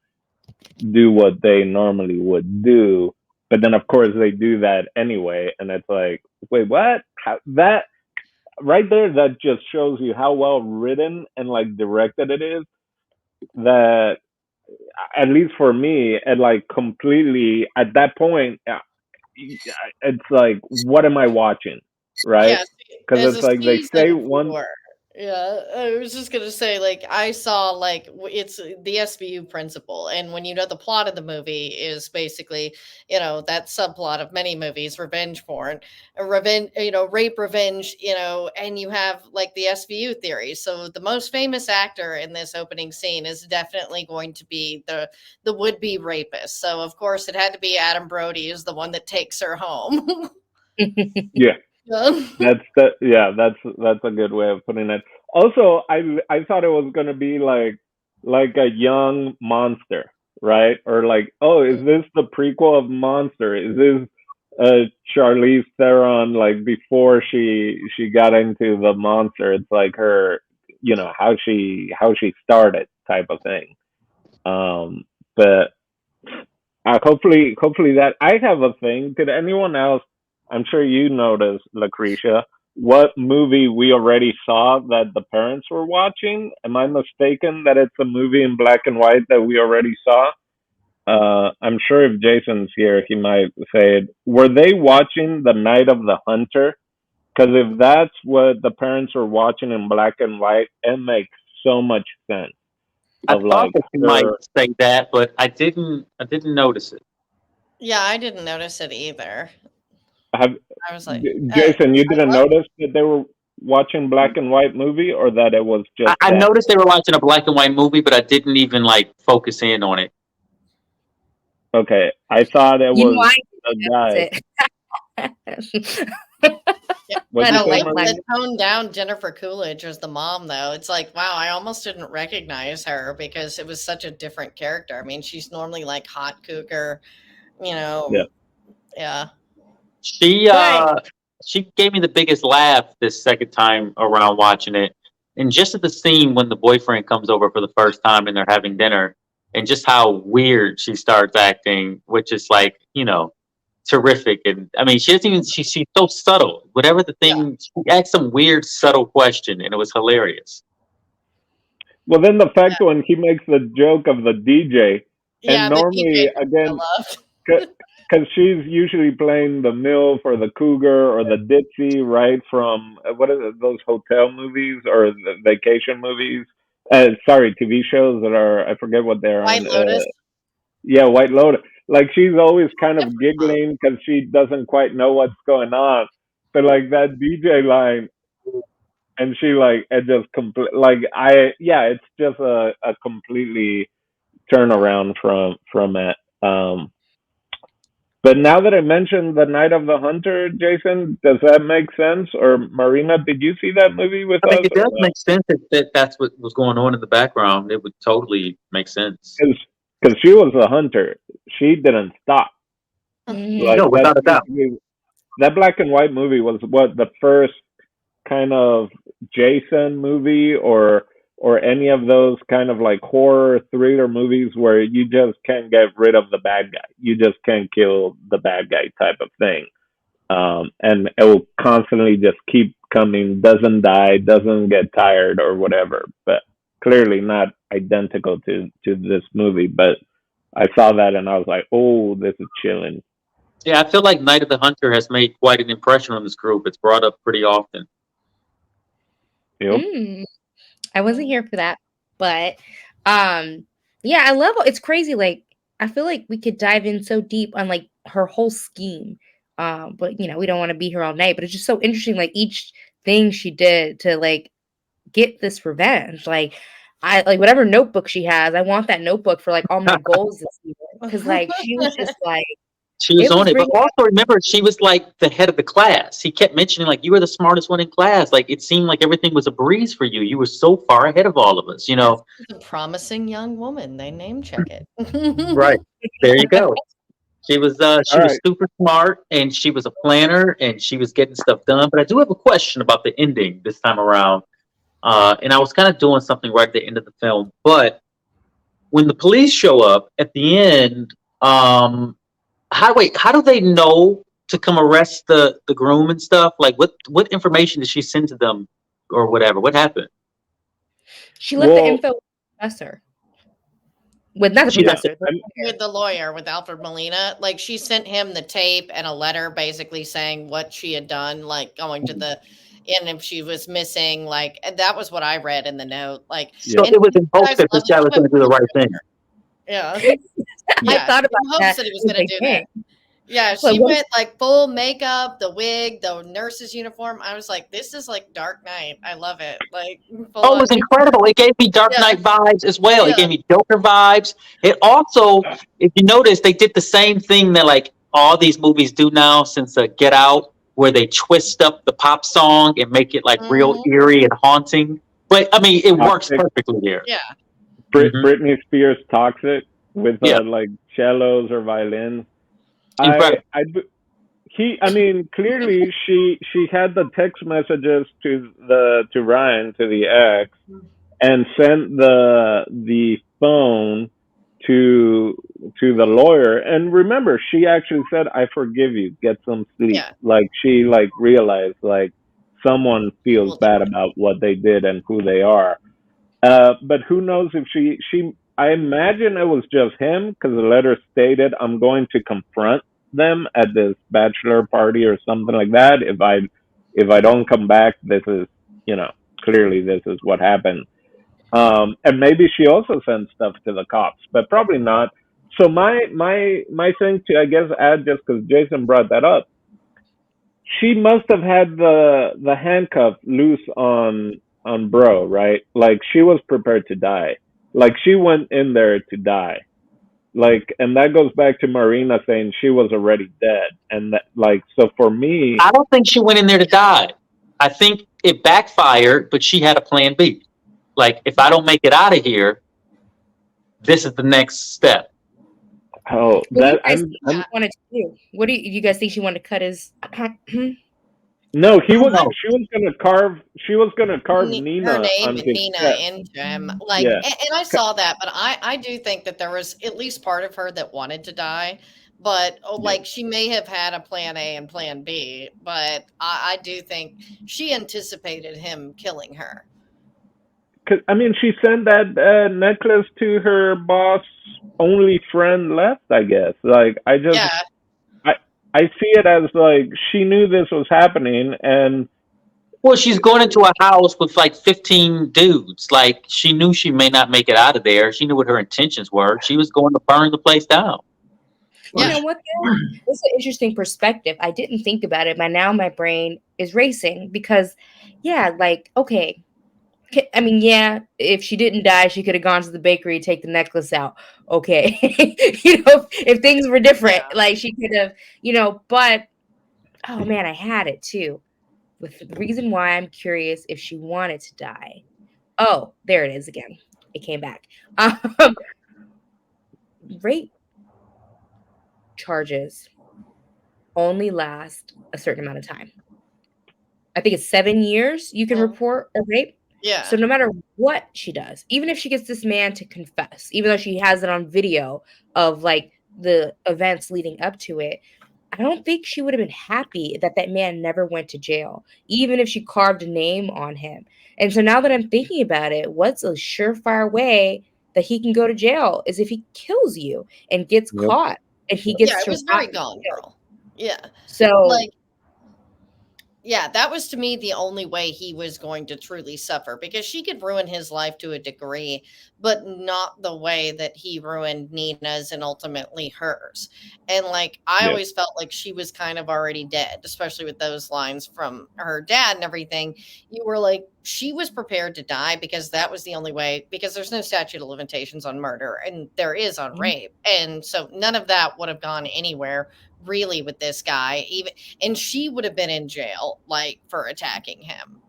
do what they normally would do. But then, of course, they do that anyway, and it's like, wait, what? How, that right there, that just shows you how well written and like directed it is. That, at least for me, it like completely at that point, it's like, what am I watching, right? Yes, Because as it's a like they say seasoned one. viewer. Yeah, I was just gonna say, like, I saw like it's the SVU principle, and when you know the plot of the movie is basically, that subplot of many movies, revenge porn, revenge, rape, revenge, and you have like the SVU theory. So the most famous actor in this opening scene is definitely going to be the would be rapist. So of course it had to be Adam Brody, is the one that takes her home. Yeah, Yeah. that's a good way of putting it. Also, I thought it was gonna be like a young Monster, right? Or like, oh, is this the prequel of Monster? Is this Charlize Theron, like before she got into the Monster? It's like her, how she started, type of thing. But hopefully that, I have a thing. Did anyone else? I'm sure you noticed, Lucretia, what movie we already saw that the parents were watching. Am I mistaken that it's a movie in black and white that we already saw? I'm sure if Jason's here, he might say it. Were they watching The Night of the Hunter? Because if that's what the parents were watching in black and white, it makes so much sense. I Of thought like that you might her, say that, but I didn't. I didn't notice it. Yeah, I didn't notice it either. have I was like, Jason, you didn't what? notice that they were watching black and white movie, or that it was I, just I them? noticed they were watching a black and white movie, but I didn't even like focus in on it. Okay, I thought it You know, was I a didn't guy. notice it. Yeah, What'd I you I don't say, like like black. Marina? the toned down Jennifer Coolidge as the mom, though. It's like, wow, I almost didn't recognize her because it was such a different character. I mean, she's normally like hot cougar, you Yeah. know. Yeah. She But uh she gave me the biggest laugh this second time around watching it. And just at the scene when the boyfriend comes over for the first time and they're having dinner, and just how weird she starts acting, which is like, terrific. And I mean, she doesn't even she's so subtle. Whatever the Yeah. thing, she asked some weird subtle question and it was hilarious. Well, then the fact when he makes the joke of the DJ, and Yeah, the DJ normally, I again, loved. because because she's usually playing the MILF or the cougar or the ditzy, right? From what are those hotel movies or the vacation movies? Sorry, TV shows that are, I forget what they're White on. Lotus. Yeah, White Lotus. Like she's always kind of Uh, giggling because she doesn't quite know what's going on. But like that DJ line, and she like it just complete like yeah, it's just a completely turnaround from it. But now that I mentioned the Night of the Hunter, Jason, does that make sense? Or Marina, did you see that movie with I mean, us it or does no? make sense that that's what was going on in the background. It would totally make sense. Because she was a hunter, she didn't stop. Mhm. Like No, that's without a doubt. basically that black and white movie was what the first kind of Jason movie or any of those kind of like horror thriller movies where you just can't get rid of the bad guy. You just can't kill the bad guy type of thing. And it will constantly just keep coming, doesn't die, doesn't get tired or whatever. But clearly not identical to this movie. But I saw that and I was like, oh, this is chilling. Yeah, I feel like Night of the Hunter has made quite an impression on this group. It's brought up pretty often. Yep. Mm. I wasn't here for that, but yeah, I love it's crazy. Like I feel like we could dive in so deep on like her whole scheme. But we don't want to be here all night, but it's just so interesting, like each thing she did to like get this revenge. Like I like whatever notebook she has, I want that notebook for like all my goals this year. Cause like she was just like She was it on was it, but really also remember she was like the head of the class. He kept mentioning like you were the smartest one in class. Like it seemed like everything was a breeze for you. You were so far ahead of all of us. She's a promising young woman. They name check it. Right. There you go. All She was right. super smart and she was a planner and she was getting stuff done. But I do have a question about the ending this time around. And I was kind of doing something right at the end of the film. But when the police show up at the end, how do they know to come arrest the groom and stuff? Like what information did she send to them or whatever? What happened? she left the Well, info with the professor. With not the She yeah. left it. professor, the lawyer. With the lawyer, with Alfred Molina, like she sent him the tape and a letter basically saying what she had done, like going to the and if she was missing, like and that was what I read in the note. Like, So Yep. and it was in you hopes guys that this love it. guy She was went going to do the full right thing. director. Yeah, I yeah, thought in about hopes that that he was when going they to do that. came. Yeah, Like, she what if went like full makeup, the wig, the nurse's uniform. I was like, this is like Dark Knight. I love it. Like full Oh, it on. was incredible. It gave me Dark Yeah, Knight vibes as well. It yeah. gave me Joker vibes. It also, if you notice, they did the same thing that like all these movies do now since Get Out, where they twist up the pop song and make it like real Hmm. eerie and haunting. But I mean, it works Toxic. perfectly here. Yeah. Hmm. Britney Spears Toxic with Yeah, like cellos or violins. I incredible. I I mean clearly she had the text messages to Ryan, to the ex, and sent the phone to the lawyer. And remember, she actually said, I forgive you, get some sleep. Yeah. Like she like realized like someone He feels will do bad it. about what they did and who they are. But who knows if she I imagine it was just him because the letter stated, I'm going to confront them at this bachelor party or something like that. If I don't come back, this is, you know, clearly this is what happened. And maybe she also sent stuff to the cops, but probably not. So my thing to, I guess, add, just because Jason brought that up, she must have had the handcuff loose on bro, right? Like she was prepared to die. Like she went in there to die. Like, and that goes back to Marina saying she was already dead. And that, like, so for me, I don't think she went in there to die. I think it backfired, but she had a plan B. Like, if I don't make it out of here, this is the next step. oh, what do you that guys think Yeah. she wanted to do? What do you guys think she wanted to cut his no, I don't know. she was gonna carve Her Nina name on and his Nina chest. into him, like, Yeah. and I saw that, but I do think that there was at least part of her that wanted to die, but Yeah. like she may have had a plan A and plan B, but I do think she anticipated him killing her. Cause I mean, she sent that necklace to her boss only friend left, I guess. Like, I just Yeah, I see it as like she knew this was happening, and Well, she's going into a house with like 15 dudes. Like, she knew she may not make it out of there. She knew what her intentions were. She was going to burn the place down. You Yeah. know what, though? It's an interesting perspective. I didn't think about it, but now my brain is racing because, yeah, like, okay. I mean, yeah, if she didn't die, she could have gone to the bakery, take the necklace out. Okay. If things were different, Yeah. like she could have, but oh man, I had it too. With the reason why I'm curious if she wanted to die. Oh, there it is again. It came back. Um, rape charges only last a certain amount of time. I think it's 7 years you can report a rape. So Yeah. no matter what she does, even if she gets this man to confess, even though she has it on video of like the events leading up to it, I don't think she would have been happy that that man never went to jail, even if she carved a name on him. And so now that I'm thinking about it, what's a surefire way that he can go to jail is if he kills you and gets yep. caught and he Yeah, gets it to was rot very in Gone jail. Girl. Yeah. So Like, yeah, that was to me the only way he was going to truly suffer, because she could ruin his life to a degree, but not the way that he ruined Nina's and ultimately hers. And like, I Yeah. always felt like she was kind of already dead, especially with those lines from her dad and everything. You were like, she was prepared to die because that was the only way, because there's no statute of limitations on murder and there is on rape. And so none of that would have gone anywhere really with this guy, even, and she would have been in jail like for attacking him.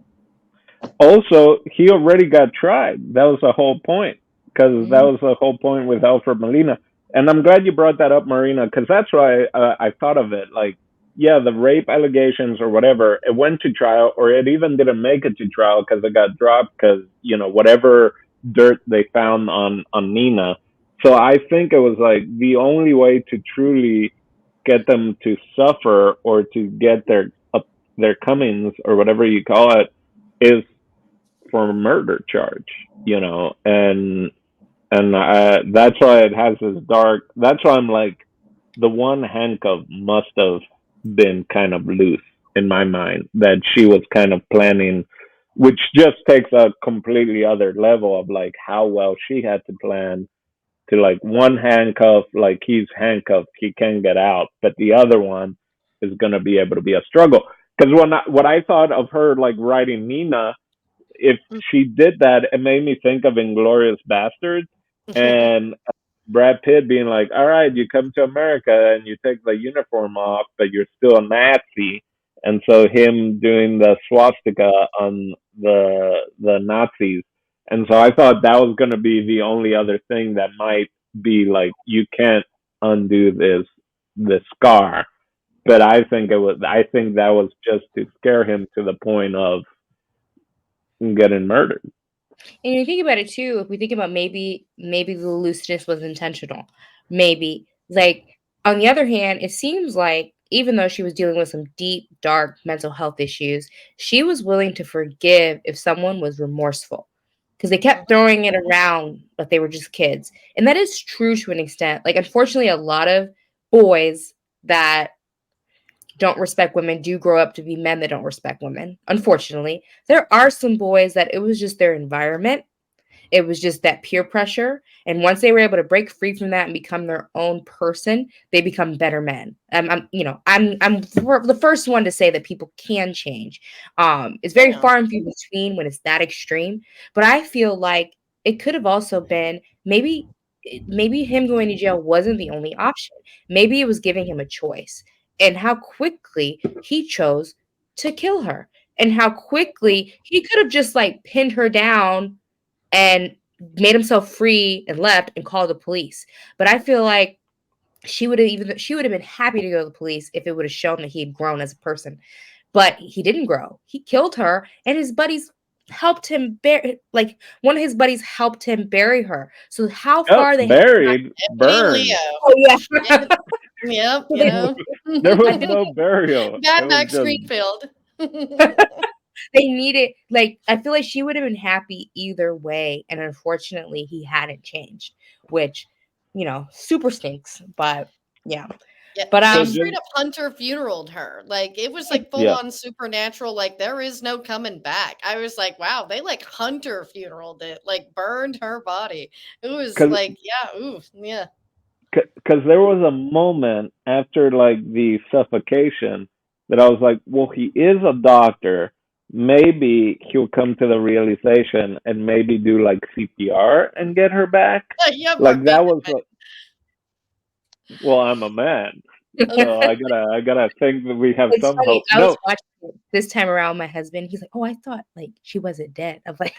Also, he already got tried. That was the whole point. Because that was the whole point with Alfred Molina. And I'm glad you brought that up, Marina, because that's why I thought of it. Like, yeah, the rape allegations or whatever, it went to trial, or it even didn't make it to trial because it got dropped because, whatever dirt they found on Nina. So I think it was like the only way to truly get them to suffer or to get their comings or whatever you call it is for a murder charge, and that's why it has this dark. That's why I'm like, the one handcuff must have been kind of loose in my mind, that she was kind of planning, which just takes a completely other level of like how well she had to plan to, like, one handcuff, like he's handcuffed, he can get out, but the other one is gonna be able to be a struggle. Because what I thought of her like writing Nina, if she did that, it made me think of Inglorious Bastards and Brad Pitt being like, "All right, you come to America and you take the uniform off, but you're still a Nazi," and so him doing the swastika on the Nazis, and so I thought that was going to be the only other thing that might be like, you can't undo this scar. But I think that was just to scare him to the point of getting murdered. And you think about it too, if we think about maybe the looseness was intentional. Maybe. Like, on the other hand, it seems like even though she was dealing with some deep, dark mental health issues, she was willing to forgive if someone was remorseful. Because they kept throwing it around, but they were just kids. And that is true to an extent. Like, unfortunately, a lot of boys that don't respect women do grow up to be men that don't respect women. Unfortunately, there are some boys that it was just their environment. It was just that peer pressure. And once they were able to break free from that and become their own person, they become better men. I'm the first one to say that people can change. It's very Yeah. far and few between when it's that extreme. But I feel like it could have also been maybe him going to jail wasn't the only option. Maybe it was giving him a choice. And how quickly he chose to kill her. And how quickly he could have just like pinned her down and made himself free and left and called the police. But I feel like she would have been happy to go to the police if it would have shown that he had grown as a person. But he didn't grow. He killed her, and his buddies helped him bury, like one of his buddies helped him bury her. So how Oh, far they had got. buried, Hey, burned. Leo. Oh yeah. Yep. Yep. So Yeah. There was I think no burial. It Bad was Max just Greenfield. they needed, like, I feel like she would have been happy either way, and unfortunately he hadn't changed, which super stinks. But yeah. Yeah, But they So straight just up Hunter funeraled her. Like it was like full yeah, on supernatural. Like there is no coming back. I was like, wow, they like Hunter funeraled it, like burned her body. It was because like, yeah, ooh, yeah, because there was a moment after like the suffocation that I was like, well, he is a doctor. Maybe he'll come to the realization and maybe do like CPR and get her back. yeah, Like being that was well, I'm a man, so I gotta think that we have it's some funny. hope. I was No, watching it this time around. My husband, he's like, "Oh, I thought like she wasn't dead." I'm like,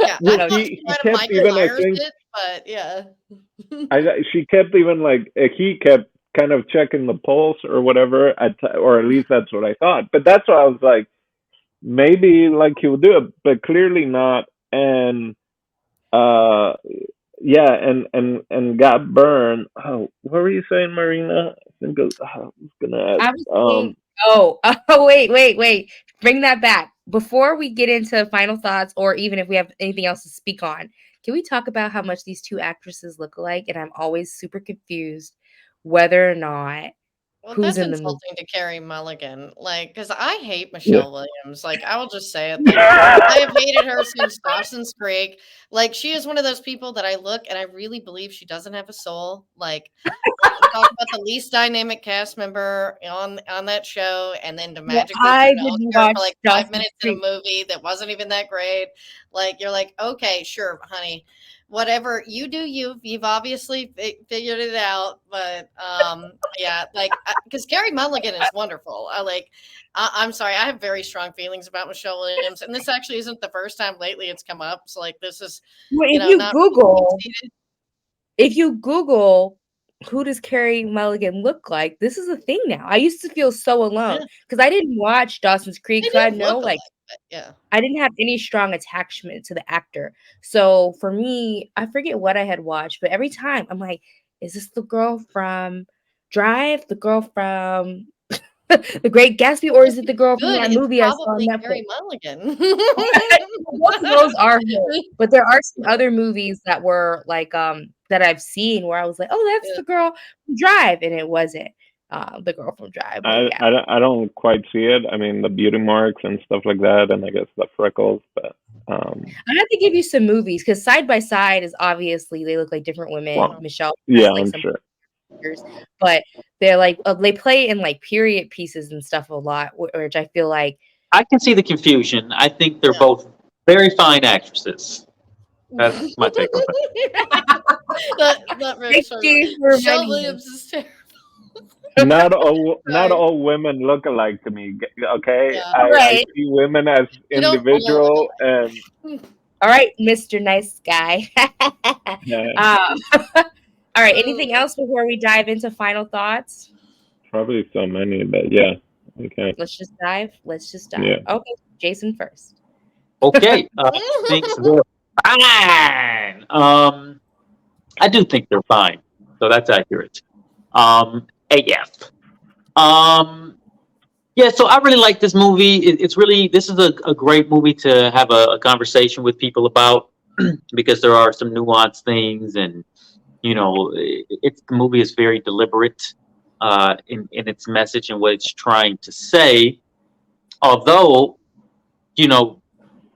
yeah. I well, thought she he might have kept Michael even I Myers think it, but yeah. she kept even like he kept kind of checking the pulse or whatever, or at least that's what I thought. But that's why I was like, maybe like he'll do it, but clearly not. And uh, yeah, and got burned. Oh, what were you saying, Marina? I think I was gonna ask. I was saying, oh, oh, wait. Bring that back. Before we get into final thoughts, or even if we have anything else to speak on, can we talk about how much these two actresses look alike? And I'm always super confused whether or not Well, who's that's in the movie. insulting to Carrie Mulligan. Like, because I hate Yeah. Michelle Williams. Like, I will just say it. Like, I have hated her since Dawson's Creek. Like, she is one of those people that I look and I really believe she doesn't have a soul. Like talk about the least dynamic cast member on that show, and then to Well, magically get I an didn't Oscar for watch like five Dawson's minutes in a Creek. movie that wasn't even that great. Like, you're like, okay, sure, honey, whatever you do, you've obviously figured it out. But yeah, like because Carrie Mulligan is wonderful. I'm sorry, I have very strong feelings about Michelle Williams, and this actually isn't the first time lately it's come up. So like, this is Well, not really conceded. if you Google who does Carrie Mulligan look like, this is a thing now. I used to feel so alone Yeah, because I didn't watch Dawson's Creek, they so I do know look like alike, but yeah. I didn't have any strong attachment to the actor. So for me, I forget what I had watched, but every time I'm like, is this the girl from Drive? The girl from The Great Gatsby? Or is it the girl from Good, that it's movie I saw on probably Netflix? Carey Mulligan. Both of those are her, but there are some other movies that were like that I've seen where I was like, "Oh, that's Yeah. the girl from Drive," and it wasn't the girl from Drive. But yeah, I don't quite see it. I mean, the beauty marks and stuff like that, and I guess the freckles. But I have to give you some movies because Side by Side is obviously they look like different women. well, Michelle yeah, has like I'm some sure. pictures, but they're like they play in like period pieces and stuff a lot, which I feel like I can see the confusion. I think they're Yeah. both very fine actresses. That's my take on that. Not very thank sure. you for Michelle reminding me. Williams is terrible. Not Right. all women look alike to me. Okay, Yeah. I Right. see women as They don't all look individual, and alike. All right, Mr. Nice Guy. um, all right. Anything Mm. else before we dive into final thoughts? probably so many. But yeah, okay, Let's just dive. Let's just dive. yeah. Okay, Jason first. Okay, thinks they're fine. I do think they're fine, so that's accurate. AF. Um, yeah, so I really like this movie. It's really this is a great movie to have a conversation with people about because there are some nuanced things, and it's the movie is very deliberate in its message and what it's trying to say. Although you know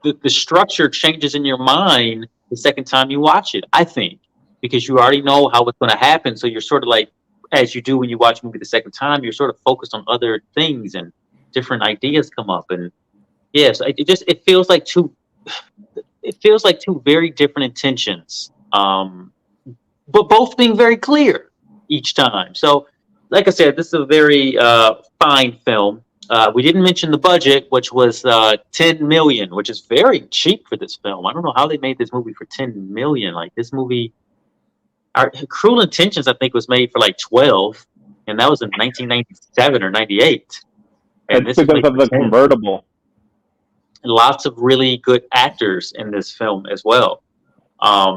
the structure changes in your mind the second time you watch it, I think, because you already know how it's going to happen. So you're sort of like, as you do when you watch a movie the second time, you're sort of focused on other things and different ideas come up. And yes, it feels like two very different intentions, but both being very clear each time. So, like I said, this is a very fine film. We didn't mention the budget, which was 10 million, which is very cheap for this film. I don't know how they made this movie for 10 million. Like this movie, our Cruel Intentions, I think, was made for like 12, and that was in 1997 or 98. And It's this was because made of for the 10. convertible. Lots of really good actors in this film as well.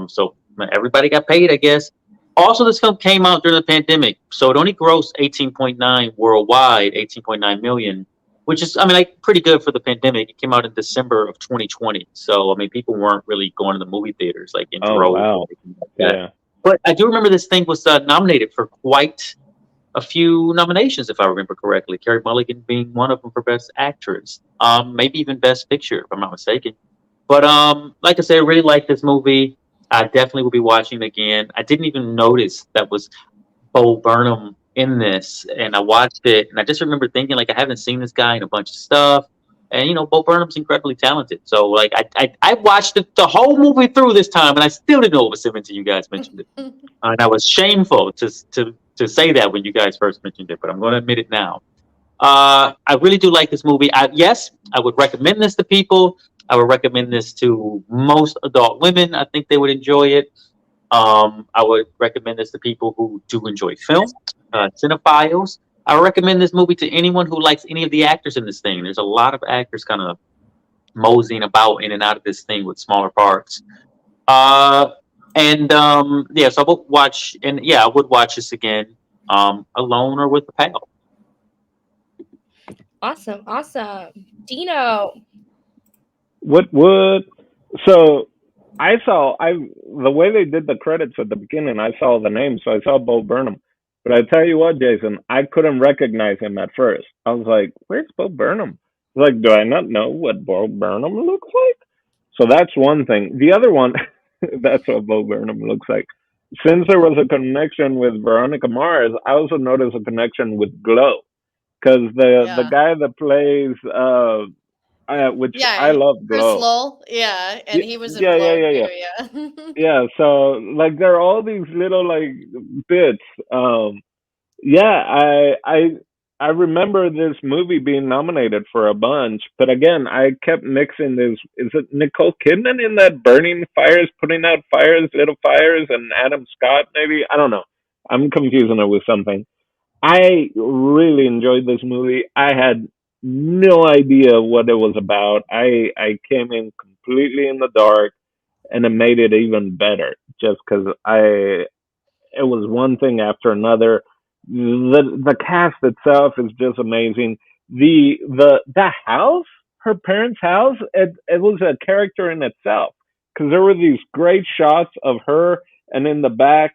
So everybody got paid, I guess. Also, this film came out during the pandemic, so it only grossed 18.9 worldwide, 18.9 million, which is, I mean, like pretty good for the pandemic. It came out in December of 2020, so I mean, people weren't really going to the movie theaters like in Oh droves or wow, anything like that. yeah. But I do remember this thing was nominated for quite a few nominations, if I remember correctly. Carrie Mulligan being one of them for Best Actress, maybe even Best Picture, if I'm not mistaken. But like I said, I really like this movie. I definitely will be watching it again. I didn't even notice that was Bo Burnham in this, and I watched it, and I just remember thinking like I haven't seen this guy in a bunch of stuff, and Bo Burnham's incredibly talented. So like I watched the whole movie through this time, and I still didn't know it was him until you guys mentioned it, and I was shameful to say that when you guys first mentioned it, but I'm going to admit it now. I really do like this movie. Yes, I would recommend this to people. I would recommend this to most adult women. I think they would enjoy it. I would recommend this to people who do enjoy film, cinephiles. I would recommend this movie to anyone who likes any of the actors in this thing. There's a lot of actors kind of moseying about in and out of this thing with smaller parts. Uh, and yeah, so I would watch, and yeah, I would watch this again, alone or with a pal. Awesome, awesome. Dino. What would so I the way they did the credits at the beginning, I saw the name, so I saw Bo Burnham. But I tell you what, Jason, I couldn't recognize him at first. I was like, "Where's Bo Burnham?" Like, do I not know what Bo Burnham looks like? So that's one thing. The other one, that's what Bo Burnham looks like. Since there was a connection with Veronica Mars, I also noticed a connection with Glow because the Yeah. guy that plays which I Yeah. love Chris Glow. Lowell. Yeah. And Yeah, he was in yeah, yeah, Glow yeah, too. yeah. Yeah. Yeah, so like there are all these little like bits. Yeah, I remember this movie being nominated for a bunch, but again, I kept mixing this. Is it Nicole Kidman in that Burning Fires, Putting Out Fires, Little Fires, and Adam Scott? Maybe I don't know. I'm confusing it with something. I really enjoyed this movie. I had no idea what it was about. I came in completely in the dark, and it made it even better just because I it was one thing after another. The cast itself is just amazing. The house, her parents' house, it was a character in itself because there were these great shots of her and in the back,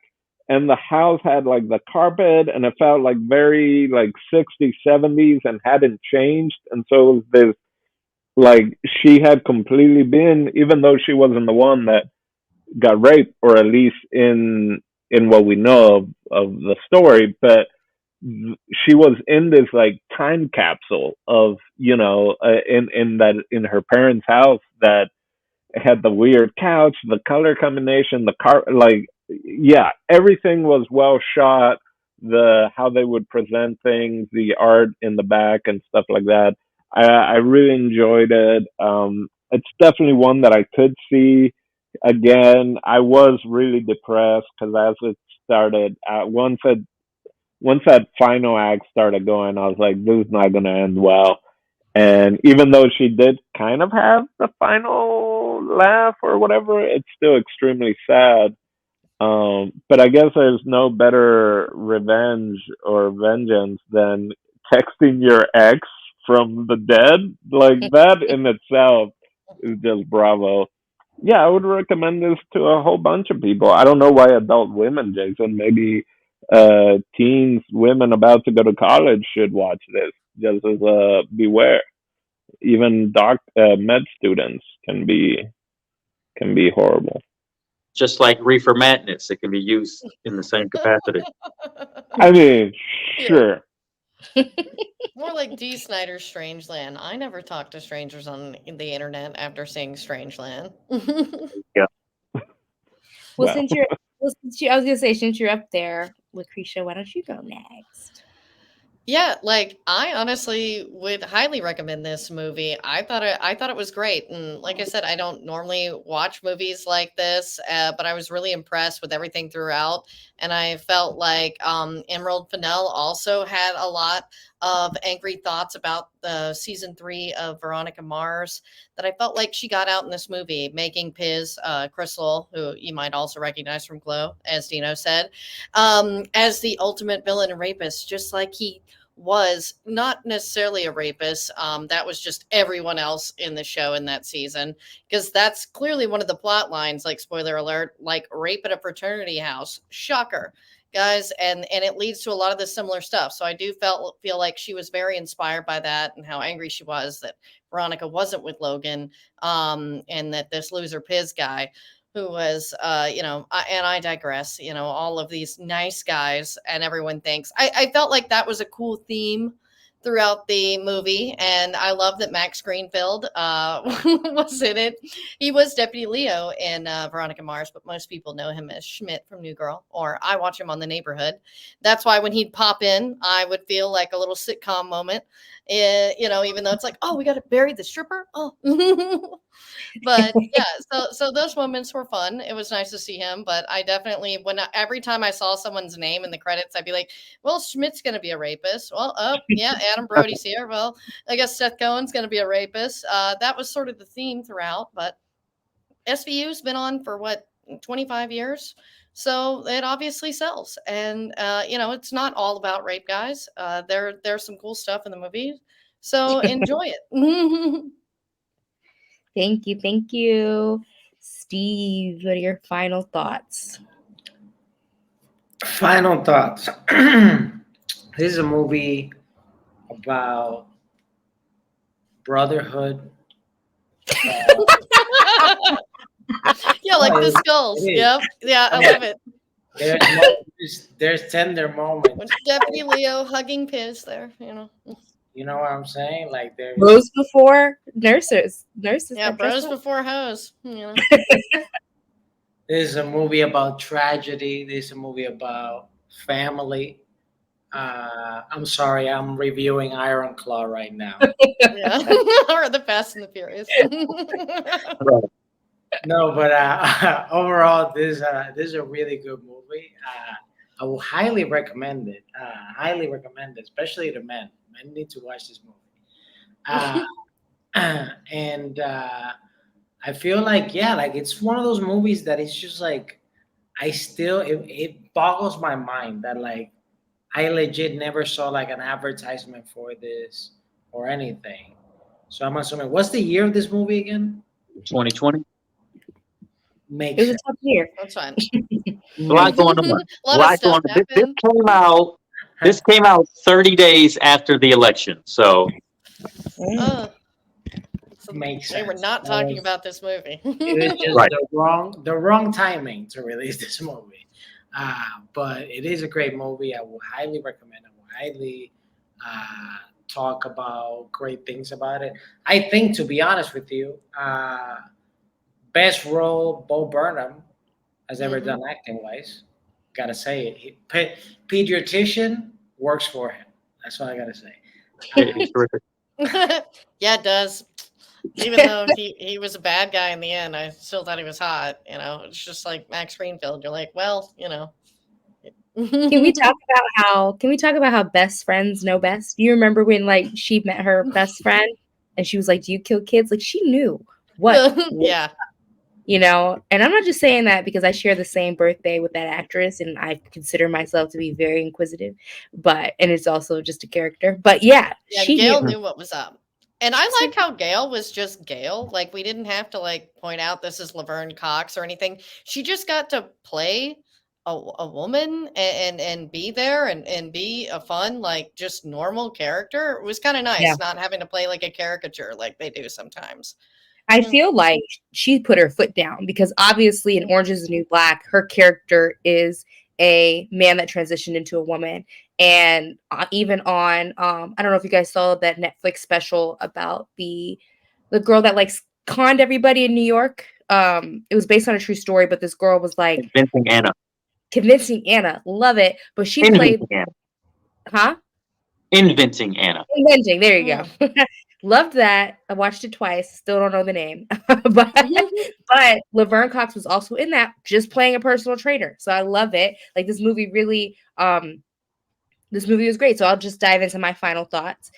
and the house had like the carpet, and it felt like very like 60s, 70s, and hadn't changed, and so it was this like she had completely been, even though she wasn't the one that got raped, or at least in what we know of the story, but she was in this like time capsule of in her parents' house that had the weird couch, the color combination, the car, like yeah, everything was well shot. The how they would present things, the art in the back and stuff like that. I really enjoyed it. It's definitely one that I could see again. I was really depressed because as it started, once that final act started going, I was like, this is not going to end well. And even though she did kind of have the final laugh or whatever, it's still extremely sad. But I guess there's no better revenge or vengeance than texting your ex from the dead. Like that in itself is just bravo. Yeah, I would recommend this to a whole bunch of people. I don't know why adult women, Jason. Maybe teens, women about to go to college should watch this. Just as a beware. Even med students can be horrible. Just like reefer madness, it can be used in the same capacity. I mean, Yeah. sure. More like D. Snyder's Strangeland. I never talk to strangers on the internet after seeing Strangeland. Yeah. Well, Well, I was gonna say, since you're up there, Lucretia, why don't you go next? Yeah, like I honestly would highly recommend this movie. I thought it was great, and like I said, I don't normally watch movies like this, but I was really impressed with everything throughout, and I felt like Emerald Fennell also had a lot of angry thoughts about the season 3 of Veronica Mars that I felt like she got out in this movie, making Piz Crystal, who you might also recognize from Glow, as Dino said, as the ultimate villain and rapist, just like he was not necessarily a rapist. That was just everyone else in the show in that season, because that's clearly one of the plot lines. Like, spoiler alert, like rape at a fraternity house. Shocker. guys, and it leads to a lot of the similar stuff. So I do feel like she was very inspired by that, and how angry she was that Veronica wasn't with Logan, and that this loser Piz guy who was, and I digress, all of these nice guys, and everyone thinks. I felt like that was a cool theme throughout the movie, and I love that Max Greenfield was in it. He was Deputy Leo in Veronica Mars, but most people know him as Schmidt from New Girl, or I watch him on The Neighborhood. That's why when he'd pop in, I would feel like a little sitcom moment. Even though it's like, oh, we got to bury the stripper. Oh, but yeah, so those moments were fun. It was nice to see him, but I definitely every time I saw someone's name in the credits, I'd be like, well, Schmidt's going to be a rapist. Well, oh yeah, Adam Brody's here. Well, I guess Seth Cohen's going to be a rapist. That was sort of the theme throughout, but SVU's been on for what, 25 years. So it obviously sells, and it's not all about rape, guys. There's some cool stuff in the movie, so enjoy it. Thank you. Thank you. Steve, what are your final thoughts? Final thoughts. This is a movie about brotherhood. Yeah, like the skulls. Yep. Yeah, I love it. There's tender moments. With Deputy Leo hugging Piz there, You know what I'm saying? Like there's Bros before nurses. Nurses. Yeah, bros before hoes. This is a movie about tragedy. This is a movie about family. I'm sorry, I'm reviewing Iron Claw right now. Yeah, or the Fast and the Furious. No, but overall, this is a really good movie. I will highly recommend it. Highly recommend it, especially to men. Men need to watch this movie. And I feel like, yeah, like it's one of those movies that it's just like it boggles my mind that like I legit never saw like an advertisement for this or anything. So I'm assuming, what's the year of this movie again? 2020. Makes It was a sense. tough year. That's fine. A lot going on. A lot of stuff This happened. came out. This came out 30 days after the election. So So Makes they were sense. not talking about this movie. It is just Right. the wrong timing to release this movie. But it is a great movie. I will highly recommend it. I will highly talk about great things about it. I think, to be honest with you, best role Bo Burnham has ever done acting wise. Gotta say it. Pediatrician works for him. That's all I gotta say. it's terrific. Yeah, it does. Even though he was a bad guy in the end, I still thought he was hot. It's just like Max Greenfield. You're like, well, Can we talk about how best friends know best? Do you remember when like she met her best friend and she was like, "Do you kill kids?" Like she knew what. Yeah. And I'm not just saying that because I share the same birthday with that actress and I consider myself to be very inquisitive, and it's also just a character. But yeah, she Gail knew what was up. And I like how Gail was just Gail. Like we didn't have to like point out this is Laverne Cox or anything. She just got to play a woman and be there and be a fun, like just normal character. It was kind of nice not having to play like a caricature like they do sometimes. I feel like she put her foot down because obviously in Orange is the New Black, her character is a man that transitioned into a woman. And even on, I don't know if you guys saw that Netflix special about the girl that like conned everybody in New York. It was based on a true story, but this girl was like Convincing Anna. Love it. But she played, Inventing Anna. Inventing. There you go. Loved that. I watched it twice. Still don't know the name. but Laverne Cox was also in that, just playing a personal trainer. So I love it. Like this movie really, this movie was great. So I'll just dive into my final thoughts.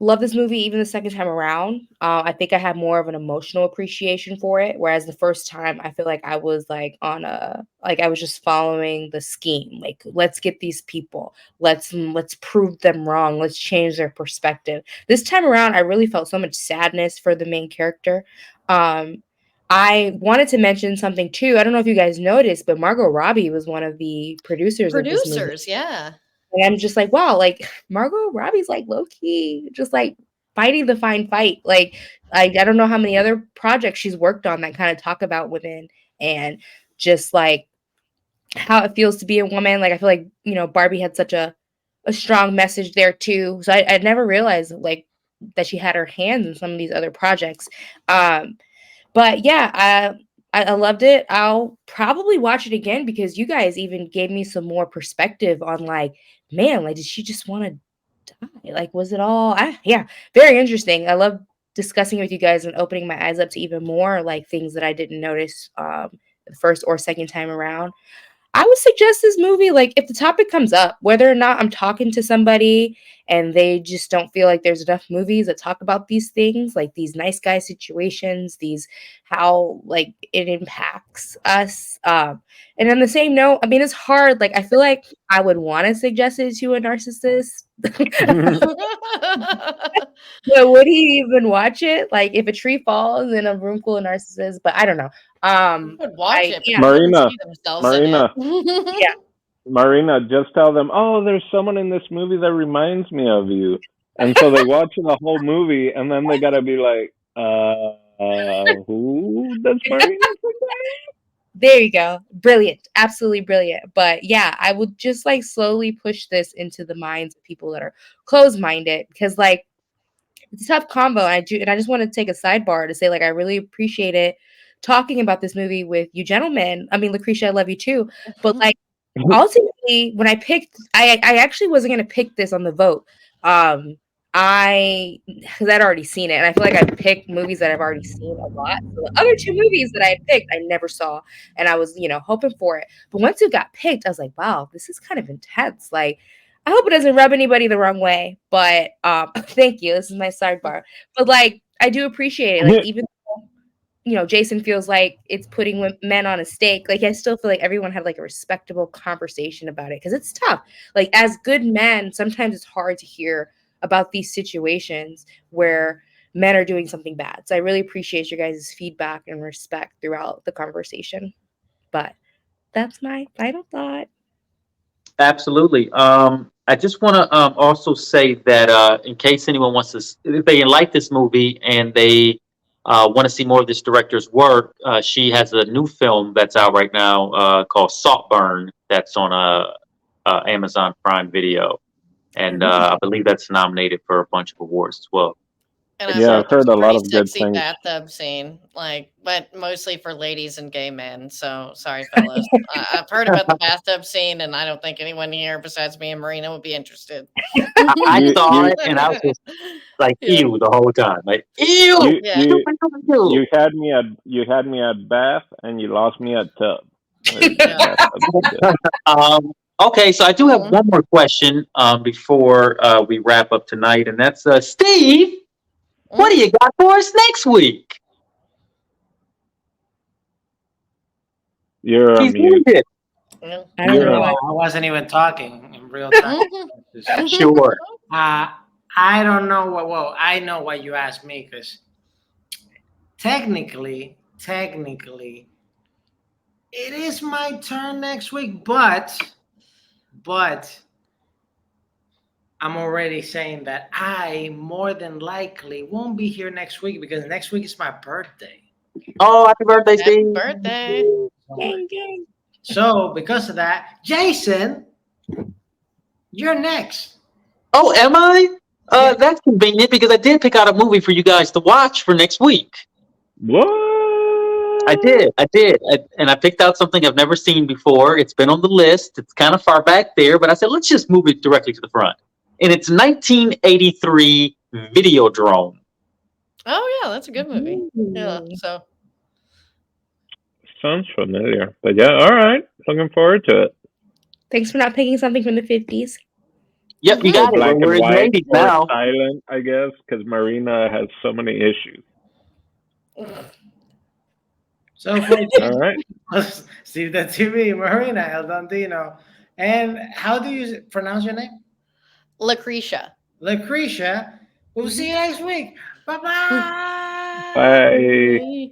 Love this movie even the second time around. I think I had more of an emotional appreciation for it, whereas the first time I feel like I was like I was just following the scheme. Like, let's get these people, let's prove them wrong, let's change their perspective. This time around, I really felt so much sadness for the main character. I wanted to mention something too. I don't know if you guys noticed, but Margot Robbie was one of the producers of this movie. Producers, yeah. And I'm just like, wow, like Margot Robbie's like low key, just like fighting the fine fight. Like I don't know how many other projects she's worked on that kind of talk about women and just like how it feels to be a woman. Like I feel like, Barbie had such a strong message there too. So I never realized like that she had her hands in some of these other projects. But yeah, I loved it. I'll probably watch it again because you guys even gave me some more perspective on like, man, like did she just want to die? Like was it all yeah, very interesting. I love discussing with you guys and opening my eyes up to even more like things that I didn't notice the first or second time around. I would suggest this movie, like, if the topic comes up, whether or not I'm talking to somebody and they just don't feel like there's enough movies that talk about these things, like these nice guy situations, these how like it impacts us. And on the same note, I mean, it's hard. Like, I feel like I would want to suggest it to a narcissist. But would he even watch it? Like, if a tree falls in a room full of narcissists, but I don't know. Would watch it, but Yeah, they wouldn't Marina, see themselves in Marina, it. yeah. Marina, just tell them, oh, there's someone in this movie that reminds me of you. And so they watch the whole movie and then they gotta be like, who does Marina think There you go. Brilliant. Absolutely brilliant. But yeah, I would just like slowly push this into the minds of people that are closed minded because like it's a tough combo. And I just want to take a sidebar to say like I really appreciate it talking about this movie with you gentlemen. I mean, Lucretia, I love you too. But like ultimately, when I picked, I actually wasn't gonna pick this on the vote. Because I'd already seen it, and I feel like I picked movies that I've already seen a lot. So the other two movies that I picked, I never saw, and I was, hoping for it. But once it got picked, I was like, wow, this is kind of intense. Like, I hope it doesn't rub anybody the wrong way. But thank you. This is my sidebar. But like, I do appreciate it. Like, that? even Jason feels like it's putting men on a stake. Like I still feel like everyone had like a respectable conversation about it because it's tough. Like as good men, sometimes it's hard to hear about these situations where men are doing something bad. So I really appreciate your guys' feedback and respect throughout the conversation. But that's my final thought. Absolutely. I just want to also say that in case anyone wants to, if they like this movie and they want to see more of this director's work, she has a new film that's out right now called Saltburn that's on Amazon Prime Video. And I believe that's nominated for a bunch of awards as well. And I've It's Yeah, heard I've there's heard a a lot pretty of good sexy things. bathtub scene, like, but mostly for ladies and gay men. So sorry, fellas. I've heard about the bathtub scene, and I don't think anyone here besides me and Marina would be interested. I You saw you it and I was just like, Yeah, ew, the whole time. Like, ew, you yeah. you ew. you had me at bath and you lost me at tub. Yeah. Bathtub's pretty good. Okay, so I do have Mhm. one more question before we wrap up tonight, and that's Steve. What do Mhm. you got for us next week? You're on He's mute. muted. Yeah. I don't You're know No, on. why. I wasn't even talking in real time. Mhm. Sure. Uh, I don't know what. Well, I know what you asked me because technically, it is my turn next week. But I'm already saying that I more than likely won't be here next week because next week is my birthday. Oh, happy birthday, Happy Steve. birthday. Gang, gang. So because of that, Jason, you're next. Oh, am I? Yeah. That's convenient because I did pick out a movie for you guys to watch for next week. What? And I picked out something I've never seen before. It's been on the list. It's kind of far back there, but I said, let's just move it directly to the front. And it's 1983 Videodrome. Oh yeah, that's a good movie. Yeah. Ooh. So Sounds familiar. But yeah, all right. Looking forward to it. Thanks for not picking something from the 50s. Yep, you Or got it. black We're and in the white 80s or now. silent, I guess, because Marina has so many issues. So for All right. Steve the TV, Marina El Dantino. And how do you pronounce your name? Lucretia. Lucretia. We'll see you next week. Bye bye. Bye. Bye.